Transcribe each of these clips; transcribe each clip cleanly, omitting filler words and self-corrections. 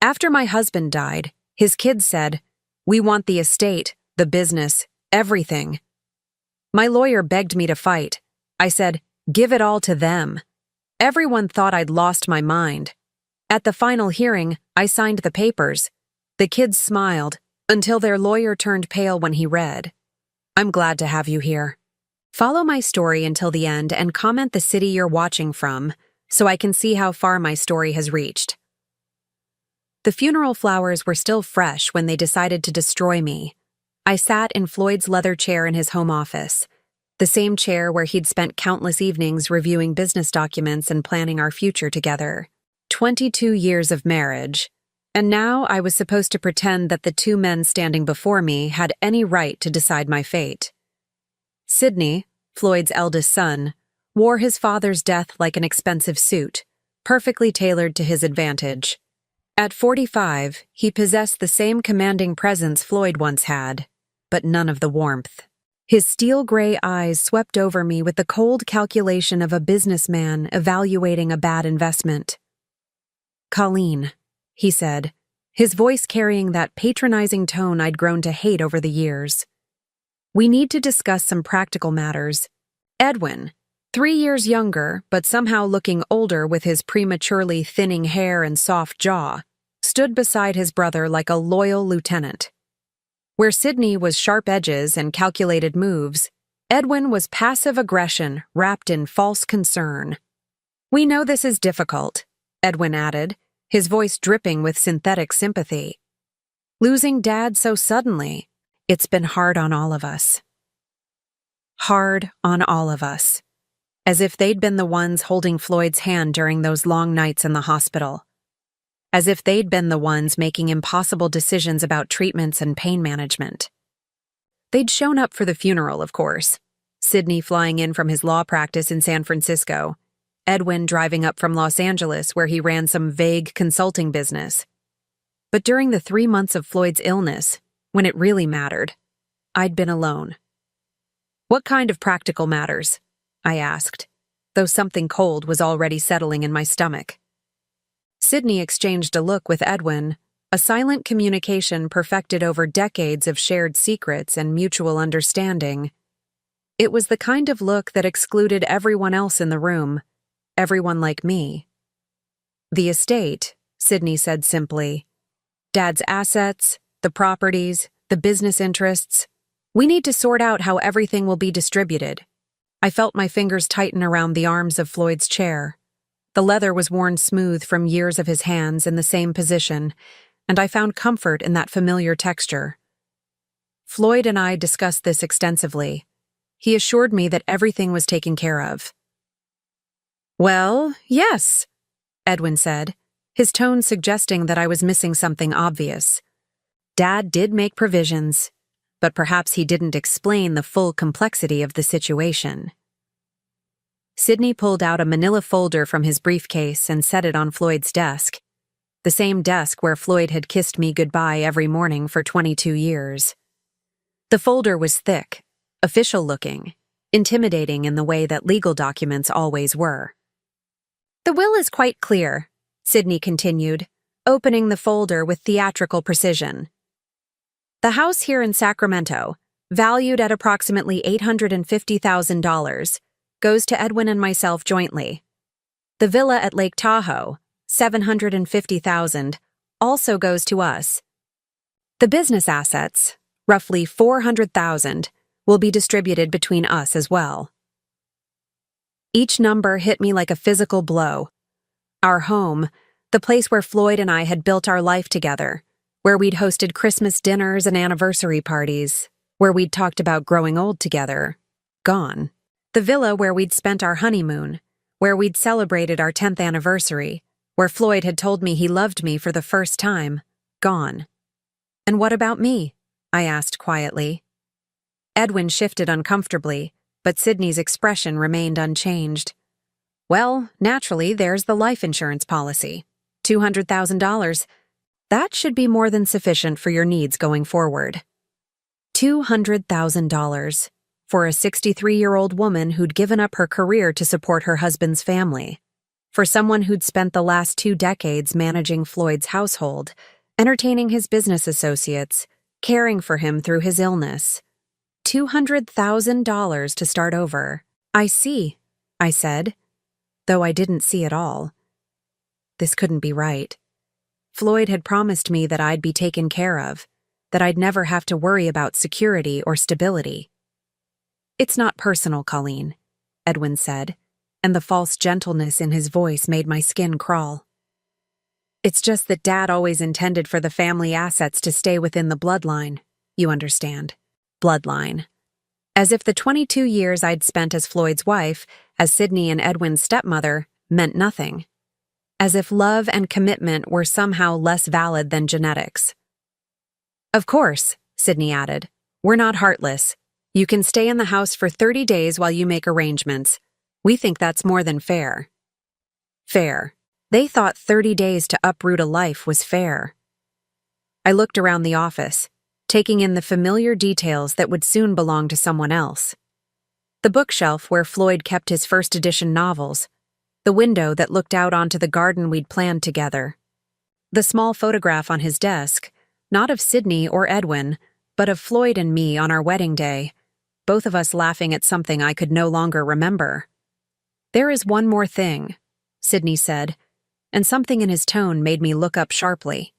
After my husband died, his kids said, "We want the estate, the business, everything." My lawyer begged me to fight. I said, "Give it all to them." Everyone thought I'd lost my mind. At the final hearing, I signed the papers. The kids smiled, until their lawyer turned pale when he read. I'm glad to have you here. Follow my story until the end and comment the city you're watching from, so I can see how far my story has reached. The funeral flowers were still fresh when they decided to destroy me. I sat in Floyd's leather chair in his home office, the same chair where he'd spent countless evenings reviewing business documents and planning our future together. 22 years of marriage, and now I was supposed to pretend that the two men standing before me had any right to decide my fate. Sidney, Floyd's eldest son, wore his father's death like an expensive suit, perfectly tailored to his advantage. At 45, he possessed the same commanding presence Floyd once had, but none of the warmth. His steel-gray eyes swept over me with the cold calculation of a businessman evaluating a bad investment. "Colleen," he said, his voice carrying that patronizing tone I'd grown to hate over the years. "We need to discuss some practical matters." Edwin, 3 years younger but somehow looking older with his prematurely thinning hair and soft jaw, stood beside his brother like a loyal lieutenant. Where Sidney was sharp edges and calculated moves, Edwin was passive aggression wrapped in false concern. "We know this is difficult," Edwin added, his voice dripping with synthetic sympathy. "Losing Dad so suddenly, it's been hard on all of us." Hard on all of us. As if they'd been the ones holding Floyd's hand during those long nights in the hospital. As if they'd been the ones making impossible decisions about treatments and pain management. They'd shown up for the funeral, of course. Sidney flying in from his law practice in San Francisco. Edwin driving up from Los Angeles where he ran some vague consulting business. But during the 3 months of Floyd's illness, when it really mattered, I'd been alone. "What kind of practical matters?" I asked, though something cold was already settling in my stomach. Sidney exchanged a look with Edwin, a silent communication perfected over decades of shared secrets and mutual understanding. It was the kind of look that excluded everyone else in the room, everyone like me. "The estate," Sidney said simply. "Dad's assets, the properties, the business interests. We need to sort out how everything will be distributed." I felt my fingers tighten around the arms of Floyd's chair. The leather was worn smooth from years of his hands in the same position, and I found comfort in that familiar texture. Floyd and I discussed this extensively. He assured me that everything was taken care of. "Well, yes," Edwin said, his tone suggesting that I was missing something obvious. Dad did make provisions, but perhaps he didn't explain the full complexity of the situation. Sidney pulled out a manila folder from his briefcase and set it on Floyd's desk, the same desk where Floyd had kissed me goodbye every morning for 22 years. The folder was thick, official-looking, intimidating in the way that legal documents always were. "The will is quite clear," Sidney continued, opening the folder with theatrical precision. "The house here in Sacramento, valued at approximately $850,000, goes to Edwin and myself jointly. The villa at Lake Tahoe, $750,000, also goes to us. The business assets, roughly $400,000, will be distributed between us as well." Each number hit me like a physical blow. Our home, the place where Floyd and I had built our life together, where we'd hosted Christmas dinners and anniversary parties, where we'd talked about growing old together, gone. The villa where we'd spent our honeymoon, where we'd celebrated our 10th anniversary, where Floyd had told me he loved me for the first time, gone. "And what about me?" I asked quietly. Edwin shifted uncomfortably, but Sidney's expression remained unchanged. "Well, naturally, there's the life insurance policy. $200,000. That should be more than sufficient for your needs going forward." $200,000 for a 63-year-old woman who'd given up her career to support her husband's family. For someone who'd spent the last 2 decades managing Floyd's household, entertaining his business associates, caring for him through his illness. $200,000 to start over. I see, I said, though I didn't see it all. This couldn't be right. Floyd had promised me that I'd be taken care of, that I'd never have to worry about security or stability. It's not personal, Colleen, Edwin said, and the false gentleness in his voice made my skin crawl. It's just that Dad always intended for the family assets to stay within the bloodline, you understand. Bloodline. As if the 22 years I'd spent as Floyd's wife, as Sydney and Edwin's stepmother, meant nothing. As if love and commitment were somehow less valid than genetics. Of course, Sydney added, we're not heartless. You can stay in the house for 30 days while you make arrangements. We think that's more than fair. Fair. They thought 30 days to uproot a life was fair. I looked around the office, taking in the familiar details that would soon belong to someone else. The bookshelf where Floyd kept his first edition novels, the window that looked out onto the garden we'd planned together, the small photograph on his desk, not of Sydney or Edwin, but of Floyd and me on our wedding day, both of us laughing at something I could no longer remember. There is one more thing, Sydney said, and something in his tone made me look up sharply.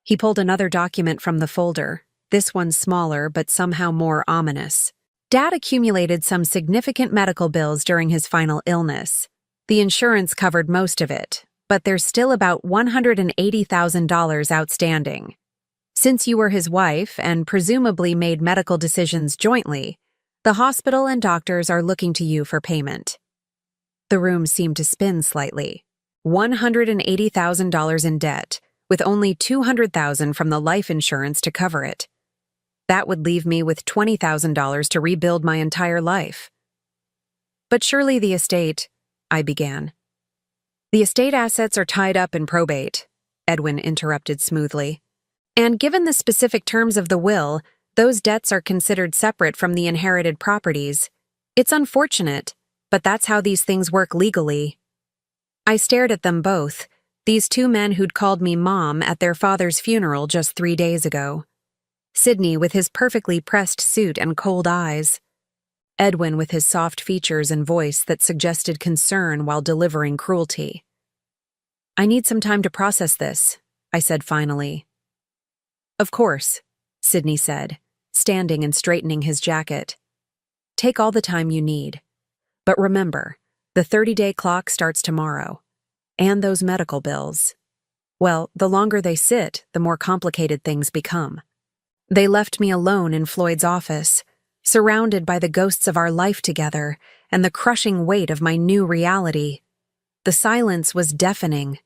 He pulled another document from the folder, this one smaller but somehow more ominous. Dad accumulated some significant medical bills during his final illness. The insurance covered most of it, but there's still about $180,000 outstanding. Since you were his wife and presumably made medical decisions jointly, the hospital and doctors are looking to you for payment. The room seemed to spin slightly. $180,000 in debt, with only $200,000 from the life insurance to cover it. That would leave me with $20,000 to rebuild my entire life. But surely the estate, I began. The estate assets are tied up in probate, Edwin interrupted smoothly. And given the specific terms of the will, those debts are considered separate from the inherited properties. It's unfortunate, but that's how these things work legally. I stared at them both, these two men who'd called me Mom at their father's funeral just 3 days ago. Sydney with his perfectly pressed suit and cold eyes. Edwin with his soft features and voice that suggested concern while delivering cruelty. I need some time to process this, I said finally. Of course, Sydney said, standing and straightening his jacket. Take all the time you need. But remember, the 30-day clock starts tomorrow. And those medical bills. Well, the longer they sit, the more complicated things become. They left me alone in Floyd's office, surrounded by the ghosts of our life together and the crushing weight of my new reality. The silence was deafening.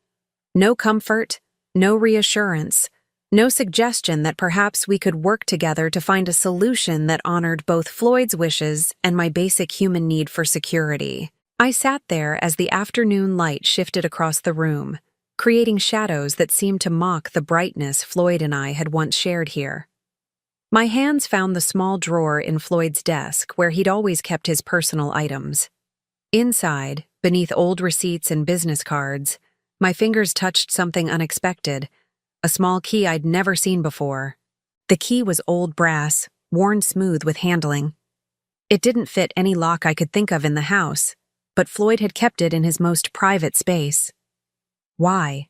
No comfort, no reassurance, no suggestion that perhaps we could work together to find a solution that honored both Floyd's wishes and my basic human need for security. I sat there as the afternoon light shifted across the room, creating shadows that seemed to mock the brightness Floyd and I had once shared here. My hands found the small drawer in Floyd's desk where he'd always kept his personal items. Inside, beneath old receipts and business cards, my fingers touched something unexpected, a small key I'd never seen before. The key was old brass, worn smooth with handling. It didn't fit any lock I could think of in the house, but Floyd had kept it in his most private space. Why?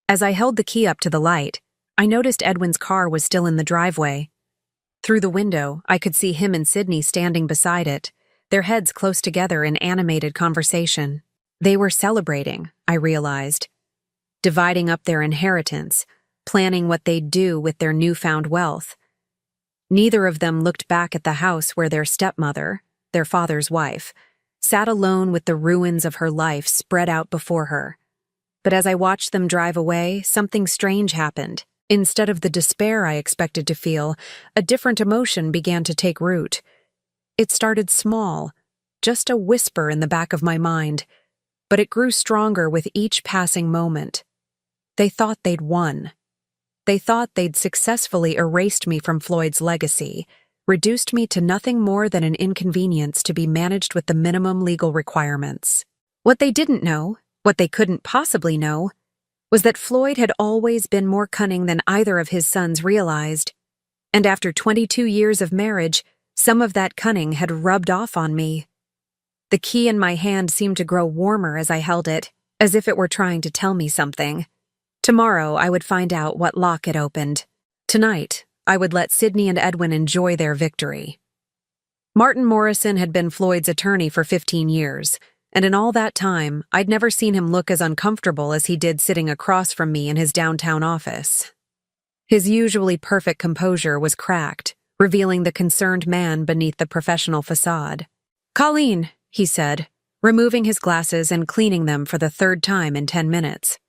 As I held the key up to the light, I noticed Edwin's car was still in the driveway. Through the window, I could see him and Sydney standing beside it, their heads close together in animated conversation. They were celebrating, I realized, dividing up their inheritance, planning what they'd do with their newfound wealth. Neither of them looked back at the house where their stepmother, their father's wife, sat alone with the ruins of her life spread out before her. But as I watched them drive away, something strange happened. Instead of the despair I expected to feel, a different emotion began to take root. It started small, just a whisper in the back of my mind, but it grew stronger with each passing moment. They thought they'd won. They thought they'd successfully erased me from Floyd's legacy, reduced me to nothing more than an inconvenience to be managed with the minimum legal requirements. What they didn't know, What they couldn't possibly know was that Floyd had always been more cunning than either of his sons realized, and after 22 years of marriage, some of that cunning had rubbed off on me. The key in my hand seemed to grow warmer as I held it, as if it were trying to tell me something. Tomorrow I would find out what lock it opened. Tonight, I would let Sydney and Edwin enjoy their victory. Martin Morrison had been Floyd's attorney for 15 years, and in all that time, I'd never seen him look as uncomfortable as he did sitting across from me in his downtown office. His usually perfect composure was cracked, revealing the concerned man beneath the professional facade. "Colleen," he said, removing his glasses and cleaning them for the third time in 10 minutes.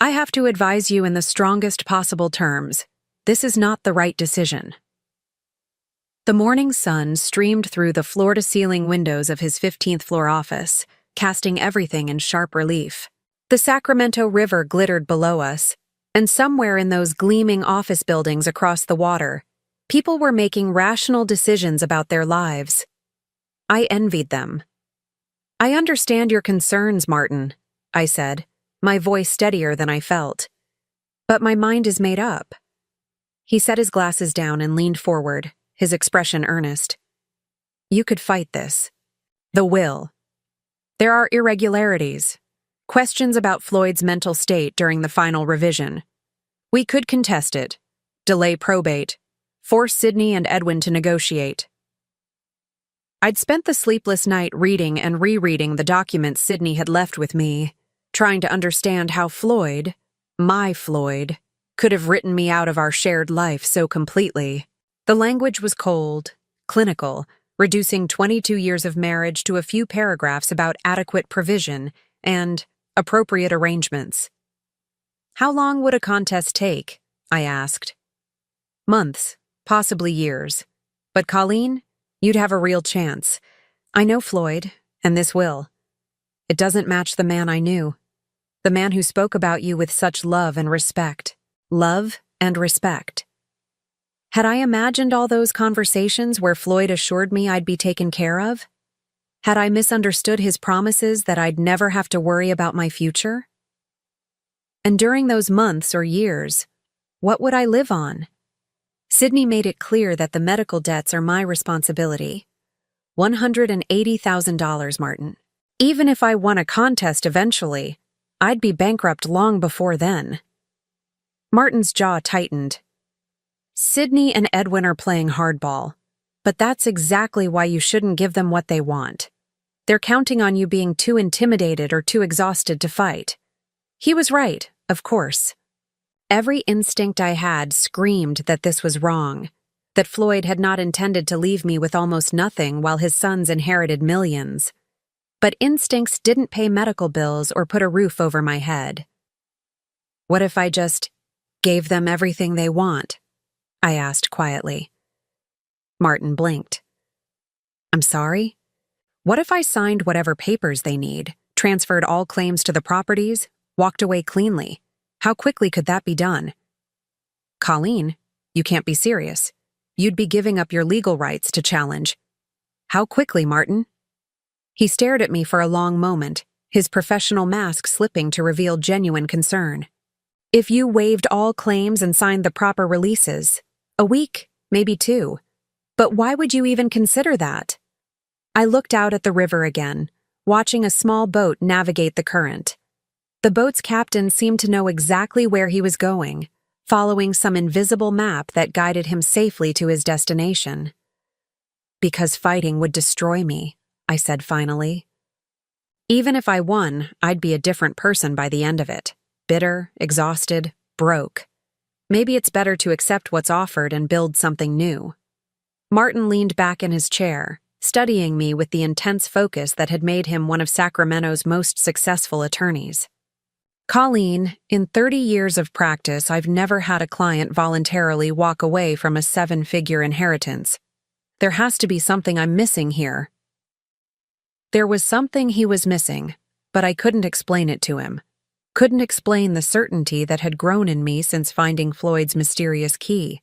"I have to advise you in the strongest possible terms. This is not the right decision." The morning sun streamed through the floor-to-ceiling windows of his 15th floor office, casting everything in sharp relief. The Sacramento River glittered below us, and somewhere in those gleaming office buildings across the water, people were making rational decisions about their lives. I envied them. "I understand your concerns, Martin," I said, my voice steadier than I felt. "But my mind is made up." He set his glasses down and leaned forward, his expression earnest. "You could fight this. The will. There are irregularities, questions about Floyd's mental state during the final revision. We could contest it, delay probate, force Sydney and Edwin to negotiate." I'd spent the sleepless night reading and rereading the documents Sydney had left with me, trying to understand how Floyd, my Floyd, could have written me out of our shared life so completely. The language was cold, clinical, reducing 22 years of marriage to a few paragraphs about adequate provision and appropriate arrangements. "How long would a contest take?" I asked. "Months, possibly years. But Colleen, you'd have a real chance. I know Floyd, and this will. It doesn't match the man I knew. The man who spoke about you with such love and respect. Love and respect." Had I imagined all those conversations where Floyd assured me I'd be taken care of? Had I misunderstood his promises that I'd never have to worry about my future? And during those months or years, what would I live on? Sydney made it clear that the medical debts are my responsibility. $180,000, Martin. Even if I won a contest eventually, I'd be bankrupt long before then. Martin's jaw tightened. "Sydney and Edwin are playing hardball, but that's exactly why you shouldn't give them what they want. They're counting on you being too intimidated or too exhausted to fight." He was right, of course. Every instinct I had screamed that this was wrong, that Floyd had not intended to leave me with almost nothing while his sons inherited millions. But instincts didn't pay medical bills or put a roof over my head. "What if I just gave them everything they want?" I asked quietly. Martin blinked. "I'm sorry? What if I signed whatever papers they need, transferred all claims to the properties, walked away cleanly? How quickly could that be done?" "Colleen, you can't be serious. You'd be giving up your legal rights to challenge." "How quickly, Martin?" He stared at me for a long moment, his professional mask slipping to reveal genuine concern. "If you waived all claims and signed the proper releases, a week, maybe 2. But why would you even consider that?" I looked out at the river again, watching a small boat navigate the current. The boat's captain seemed to know exactly where he was going, following some invisible map that guided him safely to his destination. "Because fighting would destroy me," I said finally. "Even if I won, I'd be a different person by the end of it. Bitter, exhausted, broke. Maybe it's better to accept what's offered and build something new." Martin leaned back in his chair, studying me with the intense focus that had made him one of Sacramento's most successful attorneys. "Colleen, in 30 years of practice, I've never had a client voluntarily walk away from a 7-figure inheritance. There has to be something I'm missing here." There was something he was missing, but I couldn't explain it to him. Couldn't explain the certainty that had grown in me since finding Floyd's mysterious key.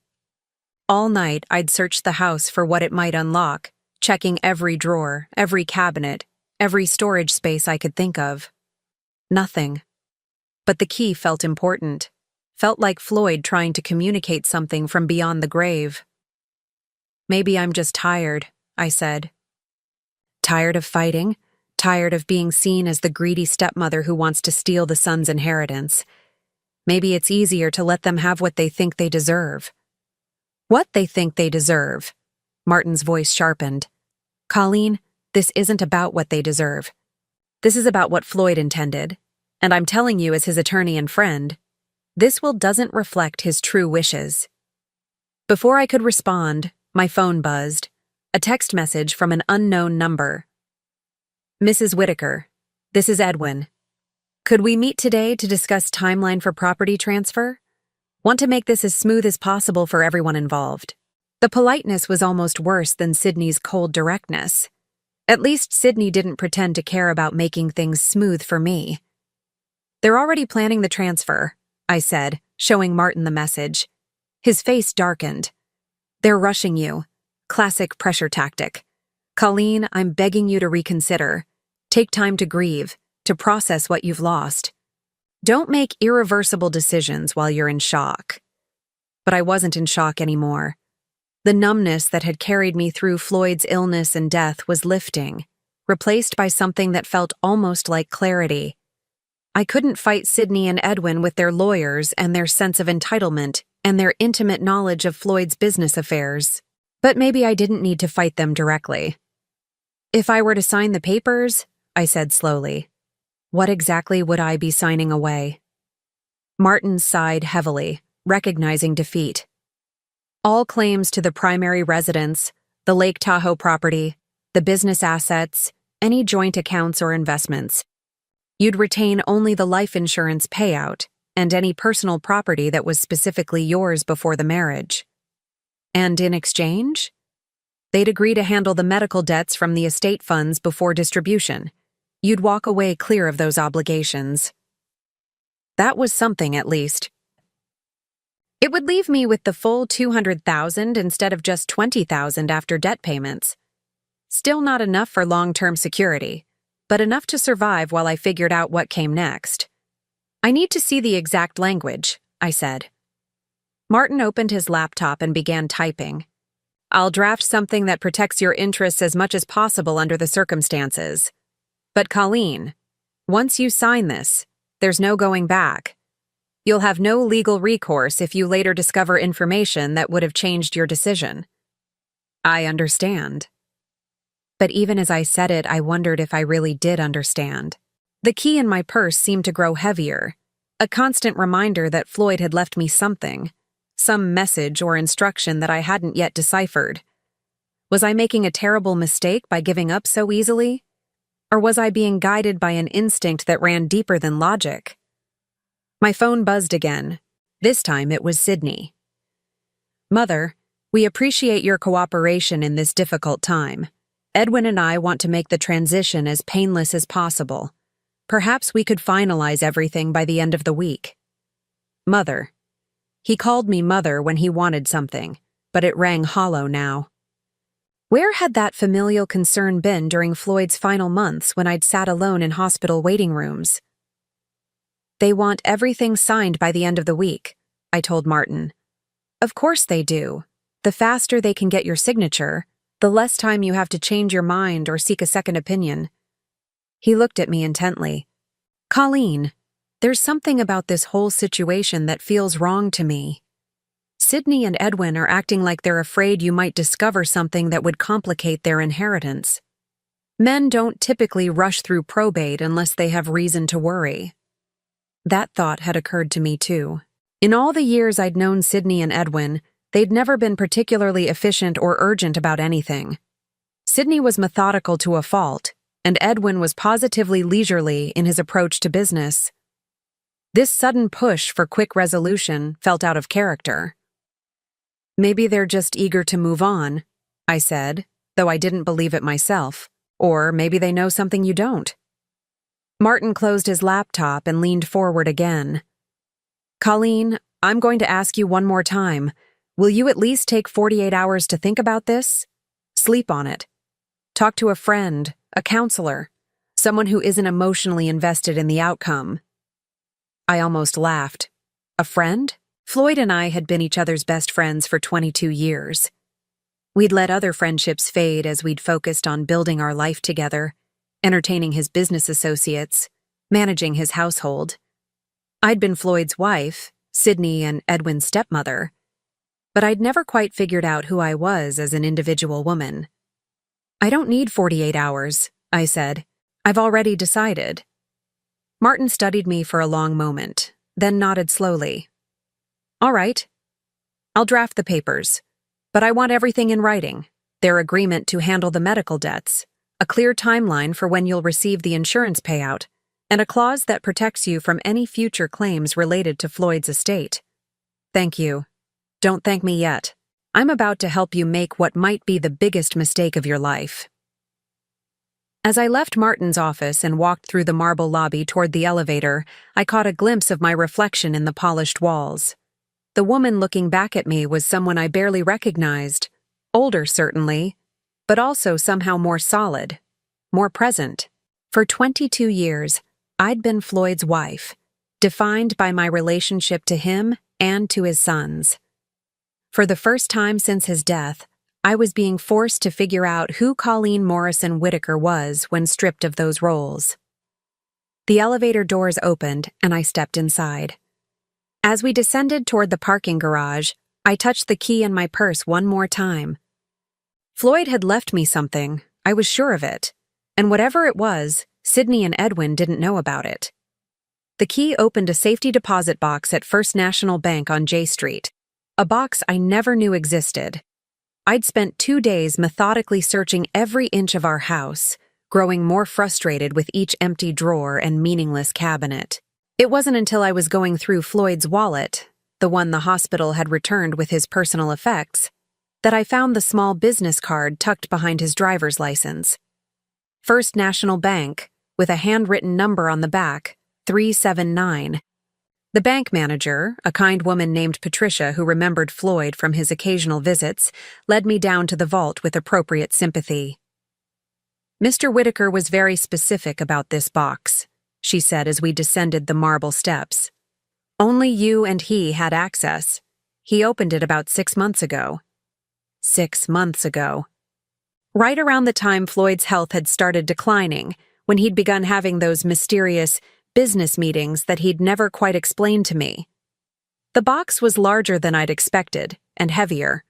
All night, I'd searched the house for what it might unlock, checking every drawer, every cabinet, every storage space I could think of. Nothing. But the key felt important. Felt like Floyd trying to communicate something from beyond the grave. Maybe I'm just tired, I said. Tired of fighting? Tired of being seen as the greedy stepmother who wants to steal the son's inheritance. Maybe it's easier to let them have what they think they deserve. What they think they deserve. Martin's voice sharpened. Colleen, this isn't about what they deserve. This is about what Floyd intended. And I'm telling you as his attorney and friend, this will doesn't reflect his true wishes. Before I could respond, my phone buzzed. A text message from an unknown number. Mrs. Whitaker, this is Edwin. Could we meet today to discuss timeline for property transfer? Want to make this as smooth as possible for everyone involved. The politeness was almost worse than Sydney's cold directness. At least Sydney didn't pretend to care about making things smooth for me. They're already planning the transfer, I said, showing Martin the message. His face darkened. They're rushing you. Classic pressure tactic. Colleen, I'm begging you to reconsider. Take time to grieve, to process what you've lost. Don't make irreversible decisions while you're in shock. But I wasn't in shock anymore. The numbness that had carried me through Floyd's illness and death was lifting, replaced by something that felt almost like clarity. I couldn't fight Sydney and Edwin with their lawyers and their sense of entitlement and their intimate knowledge of Floyd's business affairs. But maybe I didn't need to fight them directly. If I were to sign the papers, I said slowly, what exactly would I be signing away? Martin sighed heavily, recognizing defeat. All claims to the primary residence, the Lake Tahoe property, the business assets, any joint accounts or investments. You'd retain only the life insurance payout and any personal property that was specifically yours before the marriage. And in exchange? They'd agree to handle the medical debts from the estate funds before distribution. You'd walk away clear of those obligations. That was something, at least. It would leave me with the full $200,000 instead of just $20,000 after debt payments. Still not enough for long-term security, but enough to survive while I figured out what came next. I need to see the exact language, I said. Martin opened his laptop and began typing. I'll draft something that protects your interests as much as possible under the circumstances. But Colleen, once you sign this, there's no going back. You'll have no legal recourse if you later discover information that would have changed your decision. I understand. But even as I said it, I wondered if I really did understand. The key in my purse seemed to grow heavier, a constant reminder that Floyd had left me something, some message or instruction that I hadn't yet deciphered. Was I making a terrible mistake by giving up so easily? Or was I being guided by an instinct that ran deeper than logic? My phone buzzed again. This time it was Sydney. Mother, we appreciate your cooperation in this difficult time. Edwin and I want to make the transition as painless as possible. Perhaps we could finalize everything by the end of the week. Mother. He called me Mother when he wanted something, but it rang hollow now. Where had that familial concern been during Floyd's final months when I'd sat alone in hospital waiting rooms? They want everything signed by the end of the week, I told Martin. Of course they do. The faster they can get your signature, the less time you have to change your mind or seek a second opinion. He looked at me intently. Colleen, there's something about this whole situation that feels wrong to me. Sydney and Edwin are acting like they're afraid you might discover something that would complicate their inheritance. Men don't typically rush through probate unless they have reason to worry. That thought had occurred to me too. In all the years I'd known Sydney and Edwin, they'd never been particularly efficient or urgent about anything. Sydney was methodical to a fault, and Edwin was positively leisurely in his approach to business. This sudden push for quick resolution felt out of character. Maybe they're just eager to move on, I said, though I didn't believe it myself. Or maybe they know something you don't. Martin closed his laptop and leaned forward again. Colleen, I'm going to ask you one more time. Will you at least take 48 hours to think about this? Sleep on it. Talk to a friend, a counselor, someone who isn't emotionally invested in the outcome. I almost laughed. A friend? Floyd and I had been each other's best friends for 22 years. We'd let other friendships fade as we'd focused on building our life together, entertaining his business associates, managing his household. I'd been Floyd's wife, Sydney and Edwin's stepmother, but I'd never quite figured out who I was as an individual woman. "I don't need 48 hours, I said. "I've already decided." Martin studied me for a long moment, then nodded slowly. "All right. I'll draft the papers, but I want everything in writing. Their agreement to handle the medical debts, a clear timeline for when you'll receive the insurance payout, and a clause that protects you from any future claims related to Floyd's estate." "Thank you. Don't thank me yet. I'm about to help you make what might be the biggest mistake of your life." As I left Martin's office and walked through the marble lobby toward the elevator, I caught a glimpse of my reflection in the polished walls. The woman looking back at me was someone I barely recognized. Older, certainly, but also somehow more solid, more present. For 22 years, I'd been Floyd's wife, defined by my relationship to him and to his sons. For the first time since his death, I was being forced to figure out who Colleen Morrison Whitaker was when stripped of those roles. The elevator doors opened, and I stepped inside. As we descended toward the parking garage, I touched the key in my purse one more time. Floyd had left me something, I was sure of it, and whatever it was, Sydney and Edwin didn't know about it. The key opened a safety deposit box at First National Bank on J Street, a box I never knew existed. I'd spent 2 days methodically searching every inch of our house, growing more frustrated with each empty drawer and meaningless cabinet. It wasn't until I was going through Floyd's wallet, the one the hospital had returned with his personal effects, that I found the small business card tucked behind his driver's license. First National Bank, with a handwritten number on the back, 379. The bank manager, a kind woman named Patricia who remembered Floyd from his occasional visits, led me down to the vault with appropriate sympathy. "Mr. Whitaker was very specific about this box," she said as we descended the marble steps. "Only you and he had access. He opened it about 6 months ago." 6 months ago. Right around the time Floyd's health had started declining, when he'd begun having those mysterious business meetings that he'd never quite explained to me. The box was larger than I'd expected, and heavier.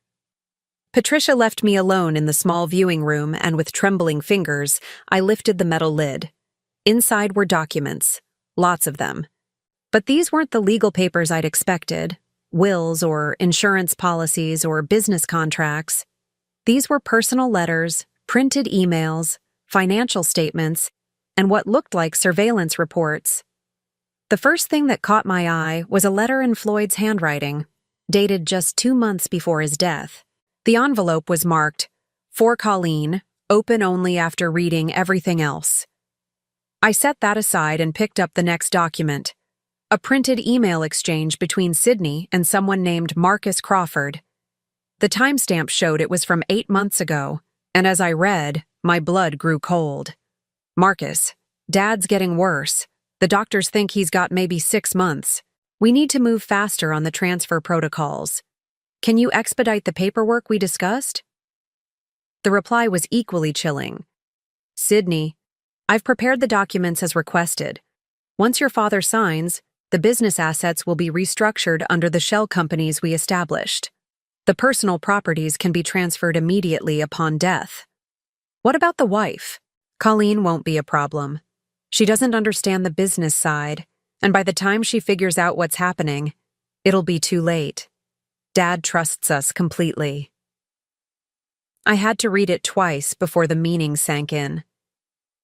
Patricia left me alone in the small viewing room, and with trembling fingers, I lifted the metal lid. Inside were documents, lots of them. But these weren't the legal papers I'd expected, wills or insurance policies or business contracts. These were personal letters, printed emails, financial statements, and what looked like surveillance reports. The first thing that caught my eye was a letter in Floyd's handwriting, dated just 2 months before his death. The envelope was marked, "For Colleen, open only after reading everything else." I set that aside and picked up the next document, a printed email exchange between Sydney and someone named Marcus Crawford. The timestamp showed it was from 8 months ago, and as I read, my blood grew cold. "Marcus, Dad's getting worse. The doctors think he's got maybe 6 months. We need to move faster on the transfer protocols. Can you expedite the paperwork we discussed?" The reply was equally chilling. "Sydney, I've prepared the documents as requested. Once your father signs, the business assets will be restructured under the shell companies we established. The personal properties can be transferred immediately upon death. What about the wife? Colleen won't be a problem. She doesn't understand the business side, and by the time she figures out what's happening, it'll be too late. Dad trusts us completely." I had to read it twice before the meaning sank in.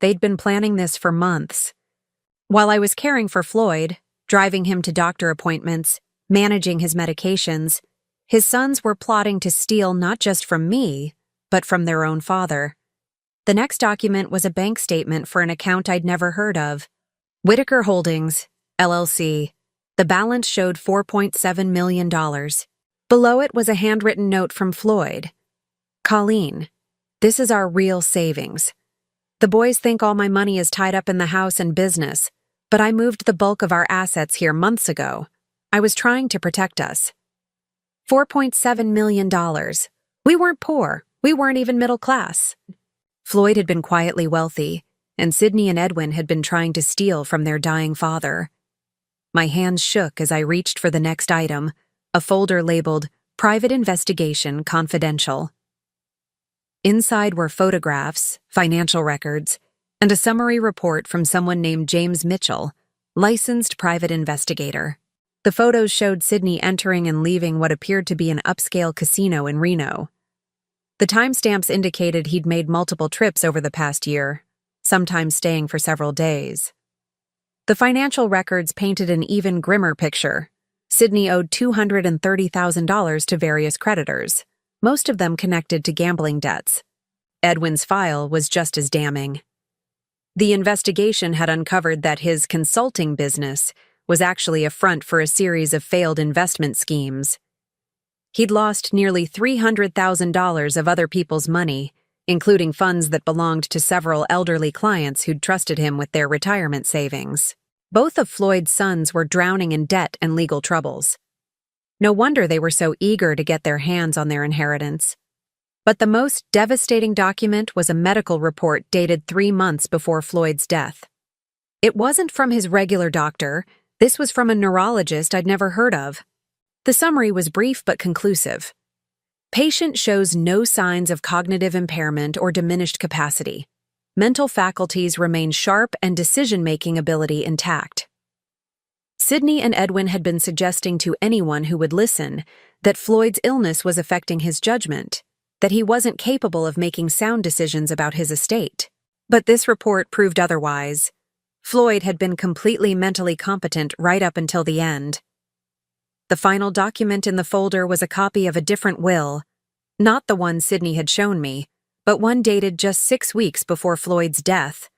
They'd been planning this for months. While I was caring for Floyd, driving him to doctor appointments, managing his medications, his sons were plotting to steal not just from me, but from their own father. The next document was a bank statement for an account I'd never heard of. Whitaker Holdings, LLC. The balance showed $4.7 million. Below it was a handwritten note from Floyd. "Colleen, this is our real savings. The boys think all my money is tied up in the house and business, but I moved the bulk of our assets here months ago. I was trying to protect us. $4.7 million. We weren't poor. We weren't even middle class. Floyd had been quietly wealthy, and Sydney and Edwin had been trying to steal from their dying father. My hands shook as I reached for the next item, a folder labeled Private Investigation Confidential. Inside were photographs, financial records, and a summary report from someone named James Mitchell, licensed private investigator. The photos showed Sydney entering and leaving what appeared to be an upscale casino in Reno. The timestamps indicated he'd made multiple trips over the past year, sometimes staying for several days. The financial records painted an even grimmer picture. Sydney owed $230,000 to various creditors, most of them connected to gambling debts. Edwin's file was just as damning. The investigation had uncovered that his consulting business was actually a front for a series of failed investment schemes. He'd lost nearly $300,000 of other people's money, including funds that belonged to several elderly clients who'd trusted him with their retirement savings. Both of Floyd's sons were drowning in debt and legal troubles. No wonder they were so eager to get their hands on their inheritance. But the most devastating document was a medical report dated 3 months before Floyd's death. It wasn't from his regular doctor. This was from a neurologist I'd never heard of. The summary was brief but conclusive. Patient shows no signs of cognitive impairment or diminished capacity. Mental faculties remain sharp and decision-making ability intact. Sydney and Edwin had been suggesting to anyone who would listen that Floyd's illness was affecting his judgment, that he wasn't capable of making sound decisions about his estate. But this report proved otherwise. Floyd had been completely mentally competent right up until the end. The final document in the folder was a copy of a different will, not the one Sydney had shown me, but one dated just 6 weeks before Floyd's death.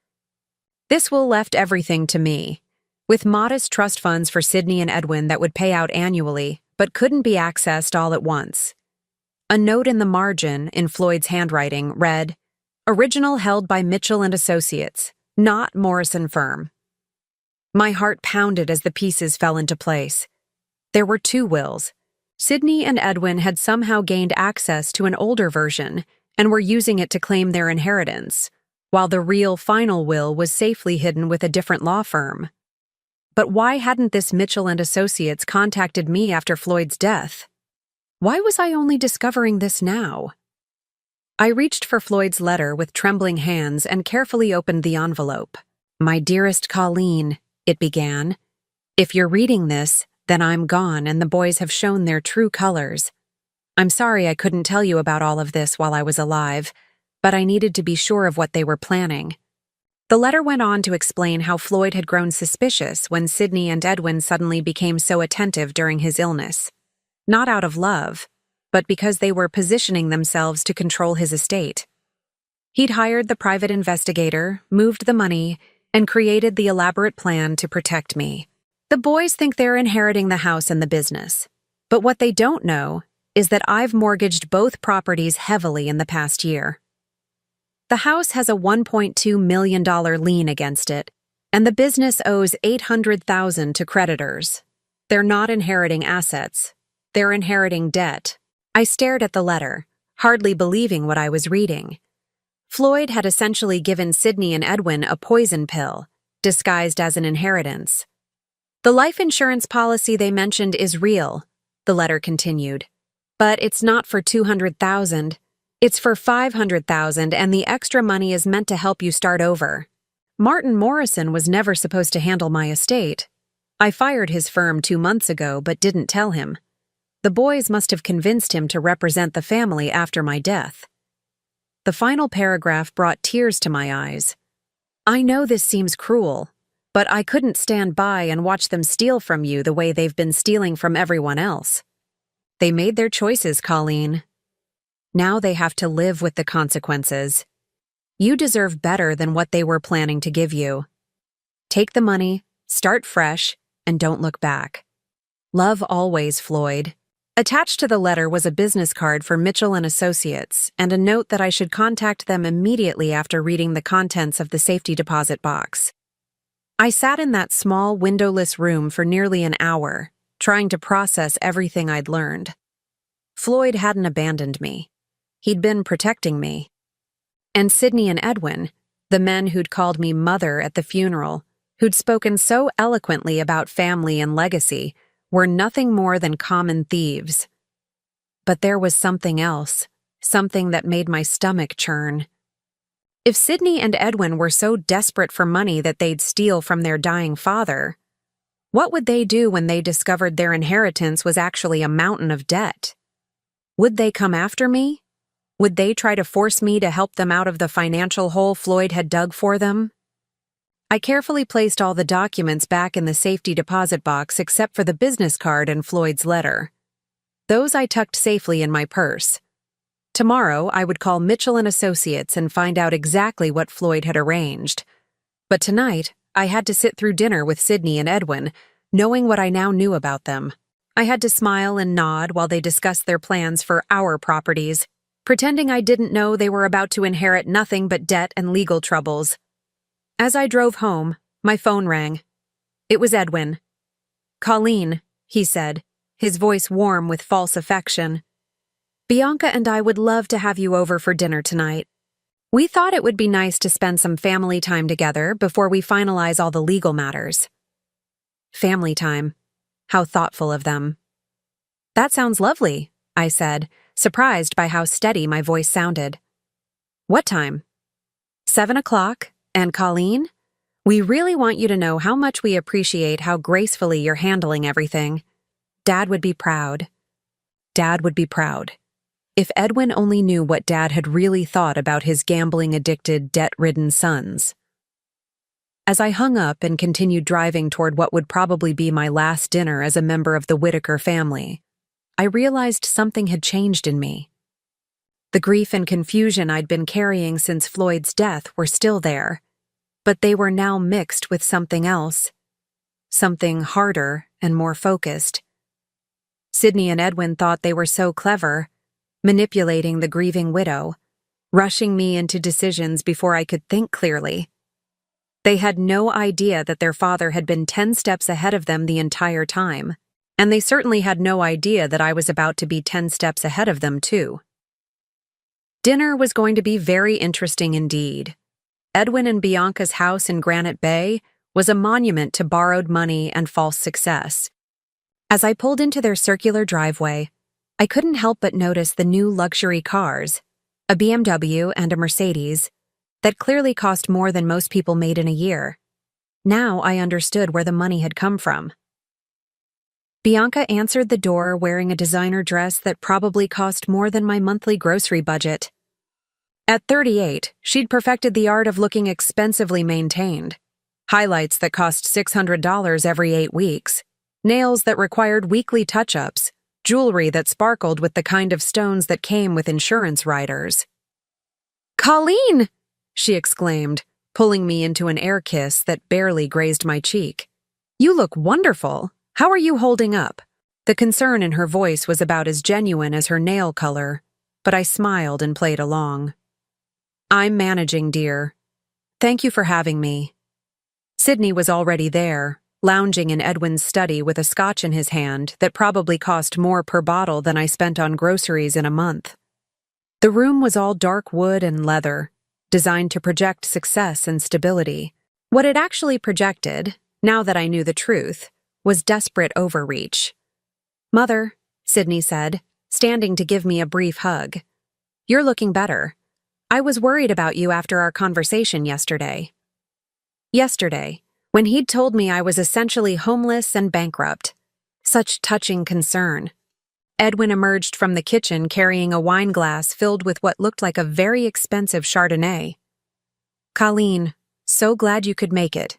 This will left everything to me, with modest trust funds for Sydney and Edwin that would pay out annually, but couldn't be accessed all at once. A note in the margin, in Floyd's handwriting, read, "Original held by Mitchell and Associates, not Morrison Firm." My heart pounded as the pieces fell into place. There were 2 wills. Sydney and Edwin had somehow gained access to an older version and were using it to claim their inheritance, while the real final will was safely hidden with a different law firm. But why hadn't this Mitchell and Associates contacted me after Floyd's death? Why was I only discovering this now? I reached for Floyd's letter with trembling hands and carefully opened the envelope. "My dearest Colleen," it began. "If you're reading this, then I'm gone and the boys have shown their true colors. I'm sorry I couldn't tell you about all of this while I was alive, but I needed to be sure of what they were planning." The letter went on to explain how Floyd had grown suspicious when Sydney and Edwin suddenly became so attentive during his illness. Not out of love, but because they were positioning themselves to control his estate. He'd hired the private investigator, moved the money, and created the elaborate plan to protect me. The boys think they're inheriting the house and the business, but what they don't know is that I've mortgaged both properties heavily in the past year. The house has a $1.2 million lien against it, and the business owes $800,000 to creditors. They're not inheriting assets. They're inheriting debt. I stared at the letter, hardly believing what I was reading. Floyd had essentially given Sydney and Edwin a poison pill, disguised as an inheritance. "The life insurance policy they mentioned is real," the letter continued. "But it's not for $200,000. It's for $500,000, and the extra money is meant to help you start over. Martin Morrison was never supposed to handle my estate. I fired his firm 2 months ago, but didn't tell him. The boys must have convinced him to represent the family after my death." The final paragraph brought tears to my eyes. "I know this seems cruel, but I couldn't stand by and watch them steal from you the way they've been stealing from everyone else. They made their choices, Colleen. Now they have to live with the consequences. You deserve better than what they were planning to give you. Take the money, start fresh, and don't look back. Love always, Floyd." Attached to the letter was a business card for Mitchell and Associates and a note that I should contact them immediately after reading the contents of the safety deposit box. I sat in that small, windowless room for nearly an hour, trying to process everything I'd learned. Floyd hadn't abandoned me. He'd been protecting me. And Sydney and Edwin, the men who'd called me mother at the funeral, who'd spoken so eloquently about family and legacy, were nothing more than common thieves. But there was something else, something that made my stomach churn. If Sydney and Edwin were so desperate for money that they'd steal from their dying father, what would they do when they discovered their inheritance was actually a mountain of debt? Would they come after me? Would they try to force me to help them out of the financial hole Floyd had dug for them? I carefully placed all the documents back in the safety deposit box except for the business card and Floyd's letter. Those I tucked safely in my purse. Tomorrow, I would call Mitchell and Associates and find out exactly what Floyd had arranged. But tonight, I had to sit through dinner with Sydney and Edwin, knowing what I now knew about them. I had to smile and nod while they discussed their plans for our properties, pretending I didn't know they were about to inherit nothing but debt and legal troubles. As I drove home, my phone rang. It was Edwin. "Colleen," he said, his voice warm with false affection. "Bianca and I would love to have you over for dinner tonight. We thought it would be nice to spend some family time together before we finalize all the legal matters." Family time. How thoughtful of them. "That sounds lovely," I said, surprised by how steady my voice sounded. "What time?" 7 o'clock. And Colleen, we really want you to know how much we appreciate how gracefully you're handling everything. Dad would be proud. Dad would be proud. If Edwin only knew what Dad had really thought about his gambling-addicted, debt-ridden sons. As I hung up and continued driving toward what would probably be my last dinner as a member of the Whitaker family, I realized something had changed in me. The grief and confusion I'd been carrying since Floyd's death were still there, but they were now mixed with something else. Something harder and more focused. Sydney and Edwin thought they were so clever, manipulating the grieving widow, rushing me into decisions before I could think clearly. They had no idea that their father had been 10 steps ahead of them the entire time, and they certainly had no idea that I was about to be 10 steps ahead of them too. Dinner was going to be very interesting indeed. Edwin and Bianca's house in Granite Bay was a monument to borrowed money and false success. As I pulled into their circular driveway, I couldn't help but notice the new luxury cars, a BMW and a Mercedes, that clearly cost more than most people made in a year. Now I understood where the money had come from. Bianca answered the door wearing a designer dress that probably cost more than my monthly grocery budget. At 38, she'd perfected the art of looking expensively maintained. Highlights that cost $600 every 8 weeks, nails that required weekly touch-ups, jewelry that sparkled with the kind of stones that came with insurance riders. "Colleen!" she exclaimed, pulling me into an air kiss that barely grazed my cheek. "You look wonderful. How are you holding up?" The concern in her voice was about as genuine as her nail color, but I smiled and played along. "I'm managing, dear. Thank you for having me." Sydney was already there, lounging in Edwin's study with a scotch in his hand that probably cost more per bottle than I spent on groceries in a month. The room was all dark wood and leather, designed to project success and stability. What it actually projected, now that I knew the truth, was desperate overreach. "Mother," Sydney said, standing to give me a brief hug. "You're looking better. I was worried about you after our conversation yesterday." Yesterday, when he'd told me I was essentially homeless and bankrupt. Such touching concern. Edwin emerged from the kitchen carrying a wine glass filled with what looked like a very expensive Chardonnay. "Colleen, so glad you could make it.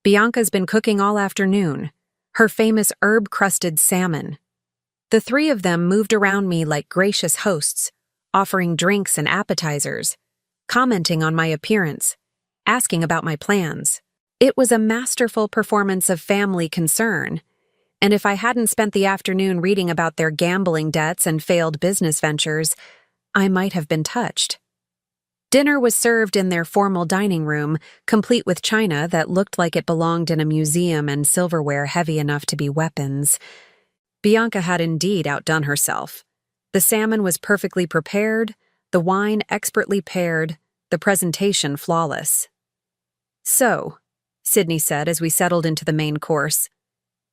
Bianca's been cooking all afternoon. Her famous herb-crusted salmon." The three of them moved around me like gracious hosts, offering drinks and appetizers, commenting on my appearance, asking about my plans. It was a masterful performance of family concern, And if I hadn't spent the afternoon reading about their gambling debts and failed business ventures, I might have been touched. Dinner was served in their formal dining room, complete with china that looked like it belonged in a museum and silverware heavy enough to be weapons. Bianca had indeed outdone herself. The salmon was perfectly prepared, the wine expertly paired, the presentation flawless. "So," Sydney said as we settled into the main course,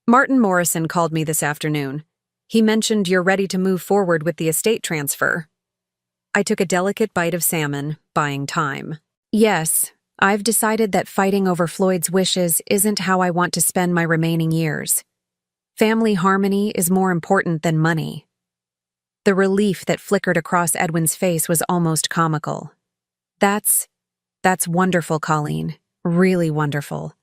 "Martin Morrison called me this afternoon. He mentioned you're ready to move forward with the estate transfer." I took a delicate bite of salmon, buying time. "Yes, I've decided that fighting over Floyd's wishes isn't how I want to spend my remaining years. Family harmony is more important than money." The relief that flickered across Edwin's face was almost comical. That's wonderful, Colleen. Really wonderful.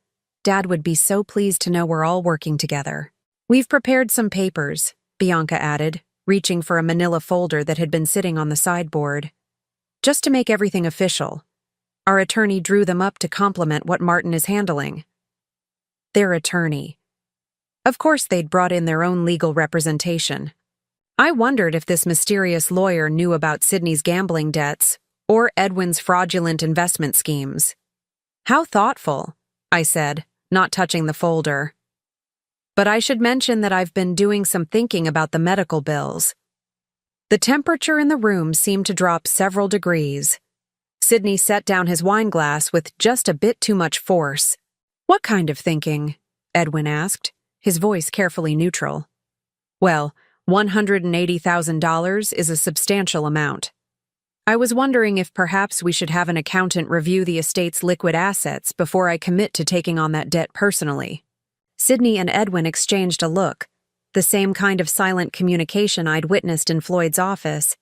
Dad would be so pleased to know we're all working together. "We've prepared some papers," Bianca added, reaching for a manila folder that had been sitting on the sideboard. "Just to make everything official. Our attorney drew them up to complement what Martin is handling." Their attorney. Of course they'd brought in their own legal representation. I wondered if this mysterious lawyer knew about Sydney's gambling debts or Edwin's fraudulent investment schemes. "How thoughtful," I said, not touching the folder. "But I should mention that I've been doing some thinking about the medical bills." The temperature in the room seemed to drop several degrees. Sydney set down his wine glass with just a bit too much force. "What kind of thinking?" Edwin asked, his voice carefully neutral. "Well, $180,000 is a substantial amount. I was wondering if perhaps we should have an accountant review the estate's liquid assets before I commit to taking on that debt personally." Sydney and Edwin exchanged a look, the same kind of silent communication I'd witnessed in Floyd's office,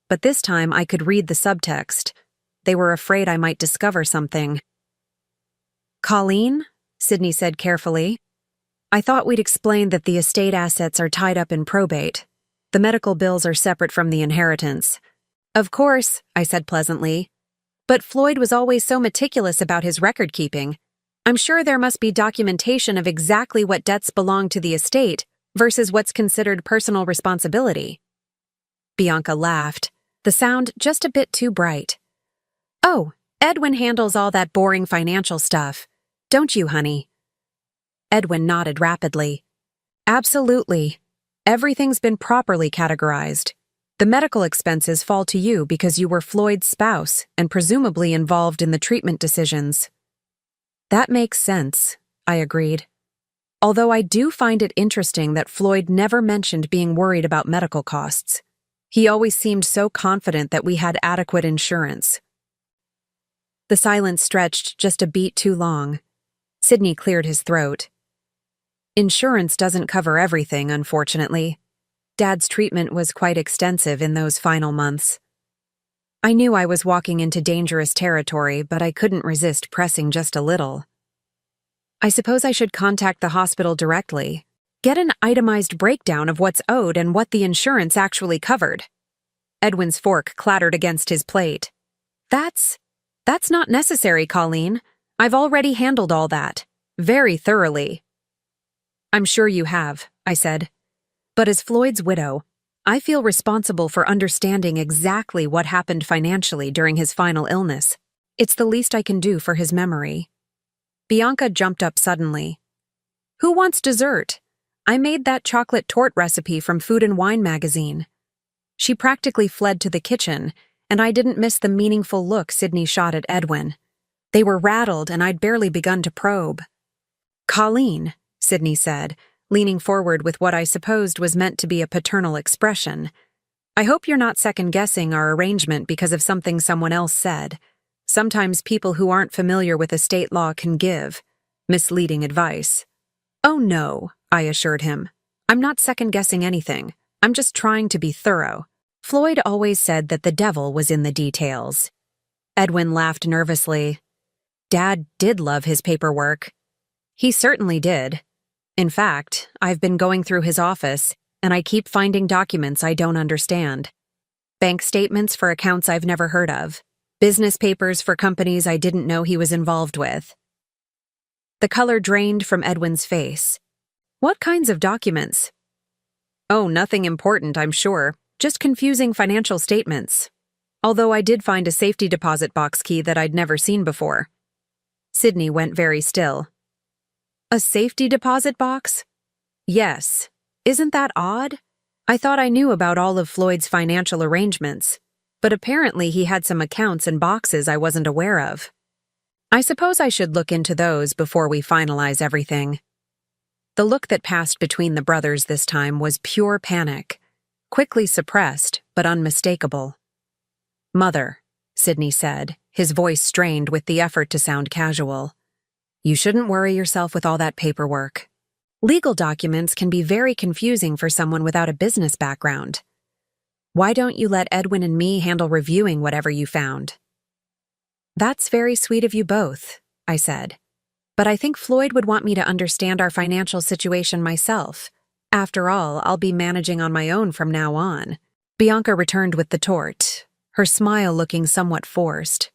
but this time I could read the subtext. They were afraid I might discover something. "Colleen," Sydney said carefully, "I thought we'd explain that the estate assets are tied up in probate. The medical bills are separate from the inheritance." "Of course," I said pleasantly. "But Floyd was always so meticulous about his record-keeping. I'm sure there must be documentation of exactly what debts belong to the estate versus what's considered personal responsibility." Bianca laughed, the sound just a bit too bright. "Oh, Edwin handles all that boring financial stuff. Don't you, honey?" Edwin nodded rapidly. "Absolutely. Everything's been properly categorized. The medical expenses fall to you because you were Floyd's spouse and presumably involved in the treatment decisions." "That makes sense," I agreed. Although I do find it interesting that Floyd never mentioned being worried about medical costs. He always seemed so confident that we had adequate insurance. The silence stretched just a beat too long. Sydney cleared his throat. "Insurance doesn't cover everything, unfortunately. Dad's treatment was quite extensive in those final months." I knew I was walking into dangerous territory, but I couldn't resist pressing just a little. "I suppose I should contact the hospital directly. Get an itemized breakdown of what's owed and what the insurance actually covered." Edwin's fork clattered against his plate. That's not necessary, Colleen. I've already handled all that. Very thoroughly." "I'm sure you have," I said. "But as Floyd's widow, I feel responsible for understanding exactly what happened financially during his final illness. It's the least I can do for his memory." Bianca jumped up suddenly. "Who wants dessert? I made that chocolate torte recipe from Food and Wine magazine." She practically fled to the kitchen, and I didn't miss the meaningful look Sydney shot at Edwin. They were rattled, and I'd barely begun to probe. "Colleen," Sydney said, leaning forward with what I supposed was meant to be a paternal expression, "I hope you're not second-guessing our arrangement because of something someone else said. Sometimes people who aren't familiar with estate law can give misleading advice." "Oh no," I assured him. "I'm not second-guessing anything. I'm just trying to be thorough. Floyd always said that the devil was in the details." Edwin laughed nervously. "Dad did love his paperwork." "He certainly did. In fact, I've been going through his office, and I keep finding documents I don't understand. Bank statements for accounts I've never heard of. Business papers for companies I didn't know he was involved with." The color drained from Edwin's face. What kinds of documents? Oh, nothing important, I'm sure. Just confusing financial statements. Although I did find a safety deposit box key that I'd never seen before. Sydney went very still. A safety deposit box? Yes. Isn't that odd? I thought I knew about all of Floyd's financial arrangements, but apparently he had some accounts and boxes I wasn't aware of. I suppose I should look into those before we finalize everything. The look that passed between the brothers this time was pure panic, quickly suppressed but unmistakable. Mother, Sydney said, his voice strained with the effort to sound casual. You shouldn't worry yourself with all that paperwork. Legal documents can be very confusing for someone without a business background. Why don't you let Edwin and me handle reviewing whatever you found? That's very sweet of you both, I said. But I think Floyd would want me to understand our financial situation myself. After all, I'll be managing on my own from now on. Bianca returned with the tort, her smile looking somewhat forced.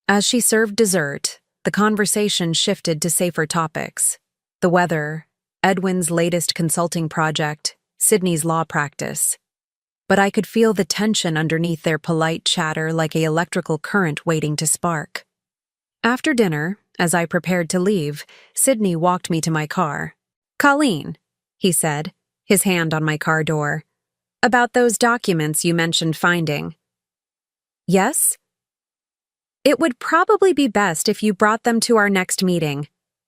As she served dessert, the conversation shifted to safer topics. The weather, Edwin's latest consulting project, Sydney's law practice. But I could feel the tension underneath their polite chatter like an electrical current waiting to spark. After dinner, as I prepared to leave, Sydney walked me to my car. Colleen, he said, his hand on my car door. About those documents you mentioned finding. Yes? It would probably be best if you brought them to our next meeting.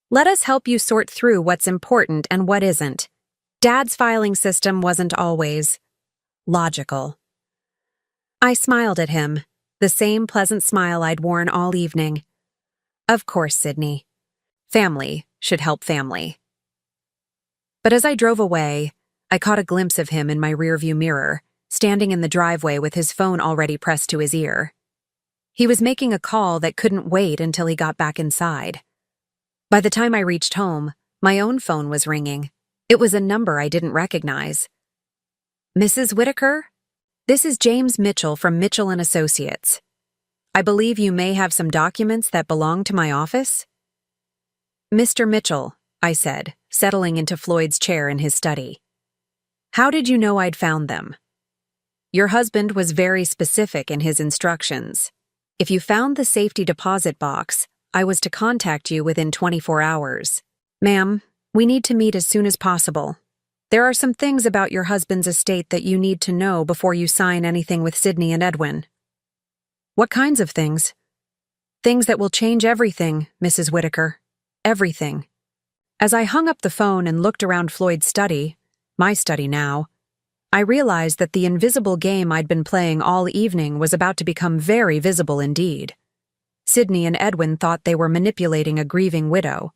Let us help you sort through what's important and what isn't. Dad's filing system wasn't always logical. I smiled at him, the same pleasant smile I'd worn all evening. Of course, Sydney. Family should help family. But as I drove away, I caught a glimpse of him in my rearview mirror, standing in the driveway with his phone already pressed to his ear. He was making a call that couldn't wait until he got back inside. By the time I reached home, my own phone was ringing. It was a number I didn't recognize. Mrs. Whitaker? This is James Mitchell from Mitchell & Associates. I believe you may have some documents that belong to my office? Mr. Mitchell, I said, settling into Floyd's chair in his study. How did you know I'd found them? Your husband was very specific in his instructions. If you found the safety deposit box, I was to contact you within 24 hours. Ma'am, we need to meet as soon as possible. There are some things about your husband's estate that you need to know before you sign anything with Sydney and Edwin. What kinds of things? Things that will change everything, Mrs. Whitaker. Everything. As I hung up the phone and looked around Floyd's study, my study now, I realized that the invisible game I'd been playing all evening was about to become very visible indeed. Sydney and Edwin thought they were manipulating a grieving widow,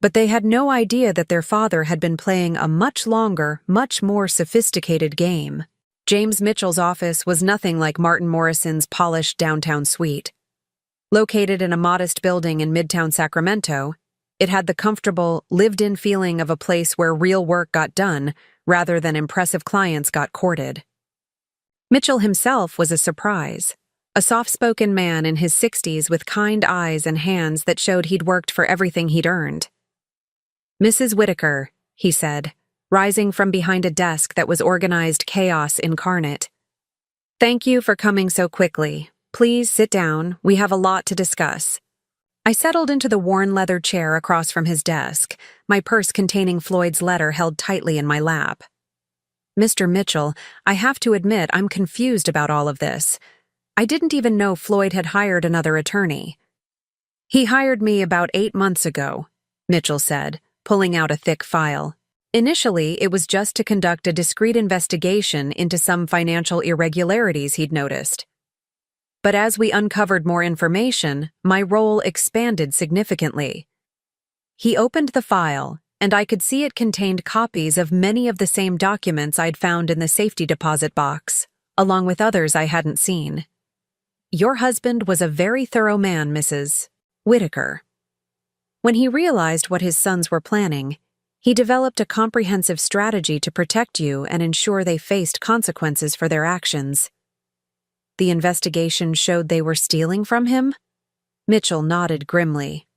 but they had no idea that their father had been playing a much longer, much more sophisticated game. James Mitchell's office was nothing like Martin Morrison's polished downtown suite. Located in a modest building in Midtown Sacramento, it had the comfortable, lived-in feeling of a place where real work got done rather than impressive clients got courted. Mitchell himself was a surprise. A soft-spoken man in his 60s with kind eyes and hands that showed he'd worked for everything he'd earned. Mrs. Whitaker, he said, rising from behind a desk that was organized chaos incarnate. Thank you for coming so quickly. Please sit down. We have a lot to discuss. I settled into the worn leather chair across from his desk, my purse containing Floyd's letter held tightly in my lap. Mr. Mitchell, I have to admit I'm confused about all of this. I didn't even know Floyd had hired another attorney. He hired me about 8 months ago, Mitchell said, pulling out a thick file. Initially, it was just to conduct a discreet investigation into some financial irregularities he'd noticed. But as we uncovered more information, my role expanded significantly. He opened the file, and I could see it contained copies of many of the same documents I'd found in the safety deposit box, along with others I hadn't seen. Your husband was a very thorough man, Mrs. Whitaker. When he realized what his sons were planning, he developed a comprehensive strategy to protect you and ensure they faced consequences for their actions. The investigation showed they were stealing from him? Mitchell nodded grimly.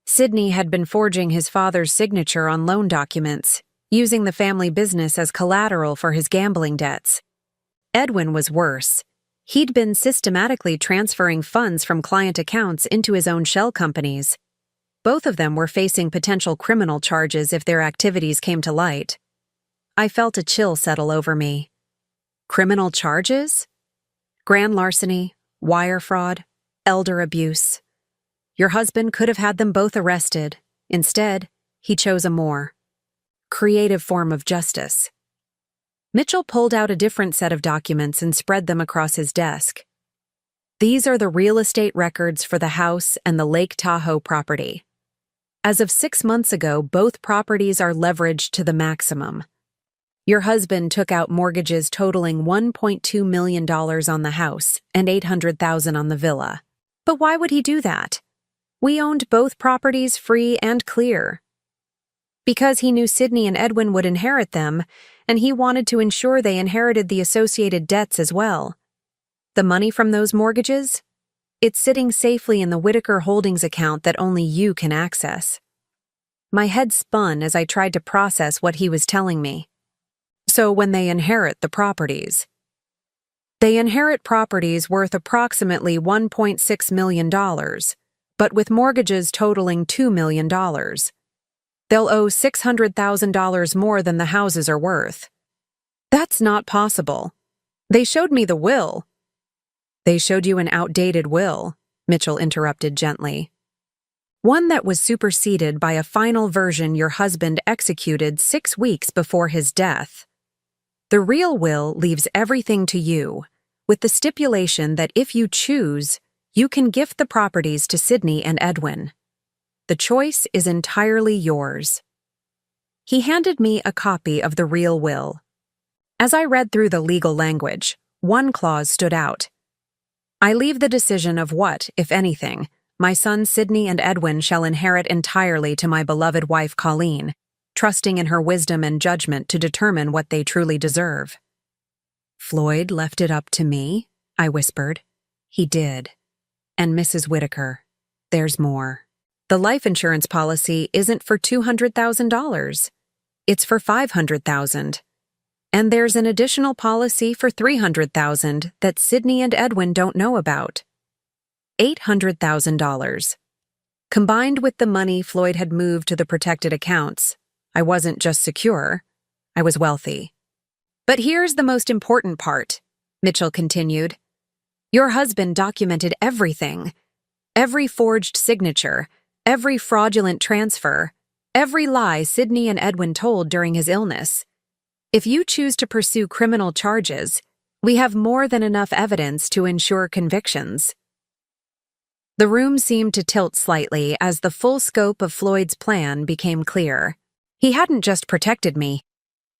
Sydney had been forging his father's signature on loan documents, using the family business as collateral for his gambling debts. Edwin was worse. He'd been systematically transferring funds from client accounts into his own shell companies. Both of them were facing potential criminal charges if their activities came to light. I felt a chill settle over me. Criminal charges? Grand larceny, wire fraud, elder abuse. Your husband could have had them both arrested. Instead, he chose a more creative form of justice. Mitchell pulled out a different set of documents and spread them across his desk. These are the real estate records for the house and the Lake Tahoe property. As of 6 months ago, both properties are leveraged to the maximum. Your husband took out mortgages totaling $1.2 million on the house and $800,000 on the villa. But why would he do that? We owned both properties free and clear. Because he knew Sydney and Edwin would inherit them, and he wanted to ensure they inherited the associated debts as well. The money from those mortgages? It's sitting safely in the Whitaker Holdings account that only you can access. My head spun as I tried to process what he was telling me. So when they inherit the properties, they inherit properties worth approximately $1.6 million, but with mortgages totaling $2 million. They'll owe $600,000 more than the houses are worth. That's not possible. They showed me the will. They showed you an outdated will, Mitchell interrupted gently. One that was superseded by a final version your husband executed 6 weeks before his death. The real will leaves everything to you, with the stipulation that if you choose, you can gift the properties to Sydney and Edwin. The choice is entirely yours. He handed me a copy of the real will. As I read through the legal language, one clause stood out. I leave the decision of what, if anything, my sons Sydney and Edwin shall inherit entirely to my beloved wife Colleen, trusting in her wisdom and judgment to determine what they truly deserve. Floyd left it up to me, I whispered. He did. And Mrs. Whitaker, there's more. The life insurance policy isn't for $200,000. It's for $500,000. And there's an additional policy for $300,000 that Sydney and Edwin don't know about. $800,000. Combined with the money Floyd had moved to the protected accounts, I wasn't just secure, I was wealthy. But here's the most important part, Mitchell continued. Your husband documented everything. Every forged signature, every fraudulent transfer, every lie Sydney and Edwin told during his illness. If you choose to pursue criminal charges, we have more than enough evidence to ensure convictions. The room seemed to tilt slightly as the full scope of Floyd's plan became clear. He hadn't just protected me.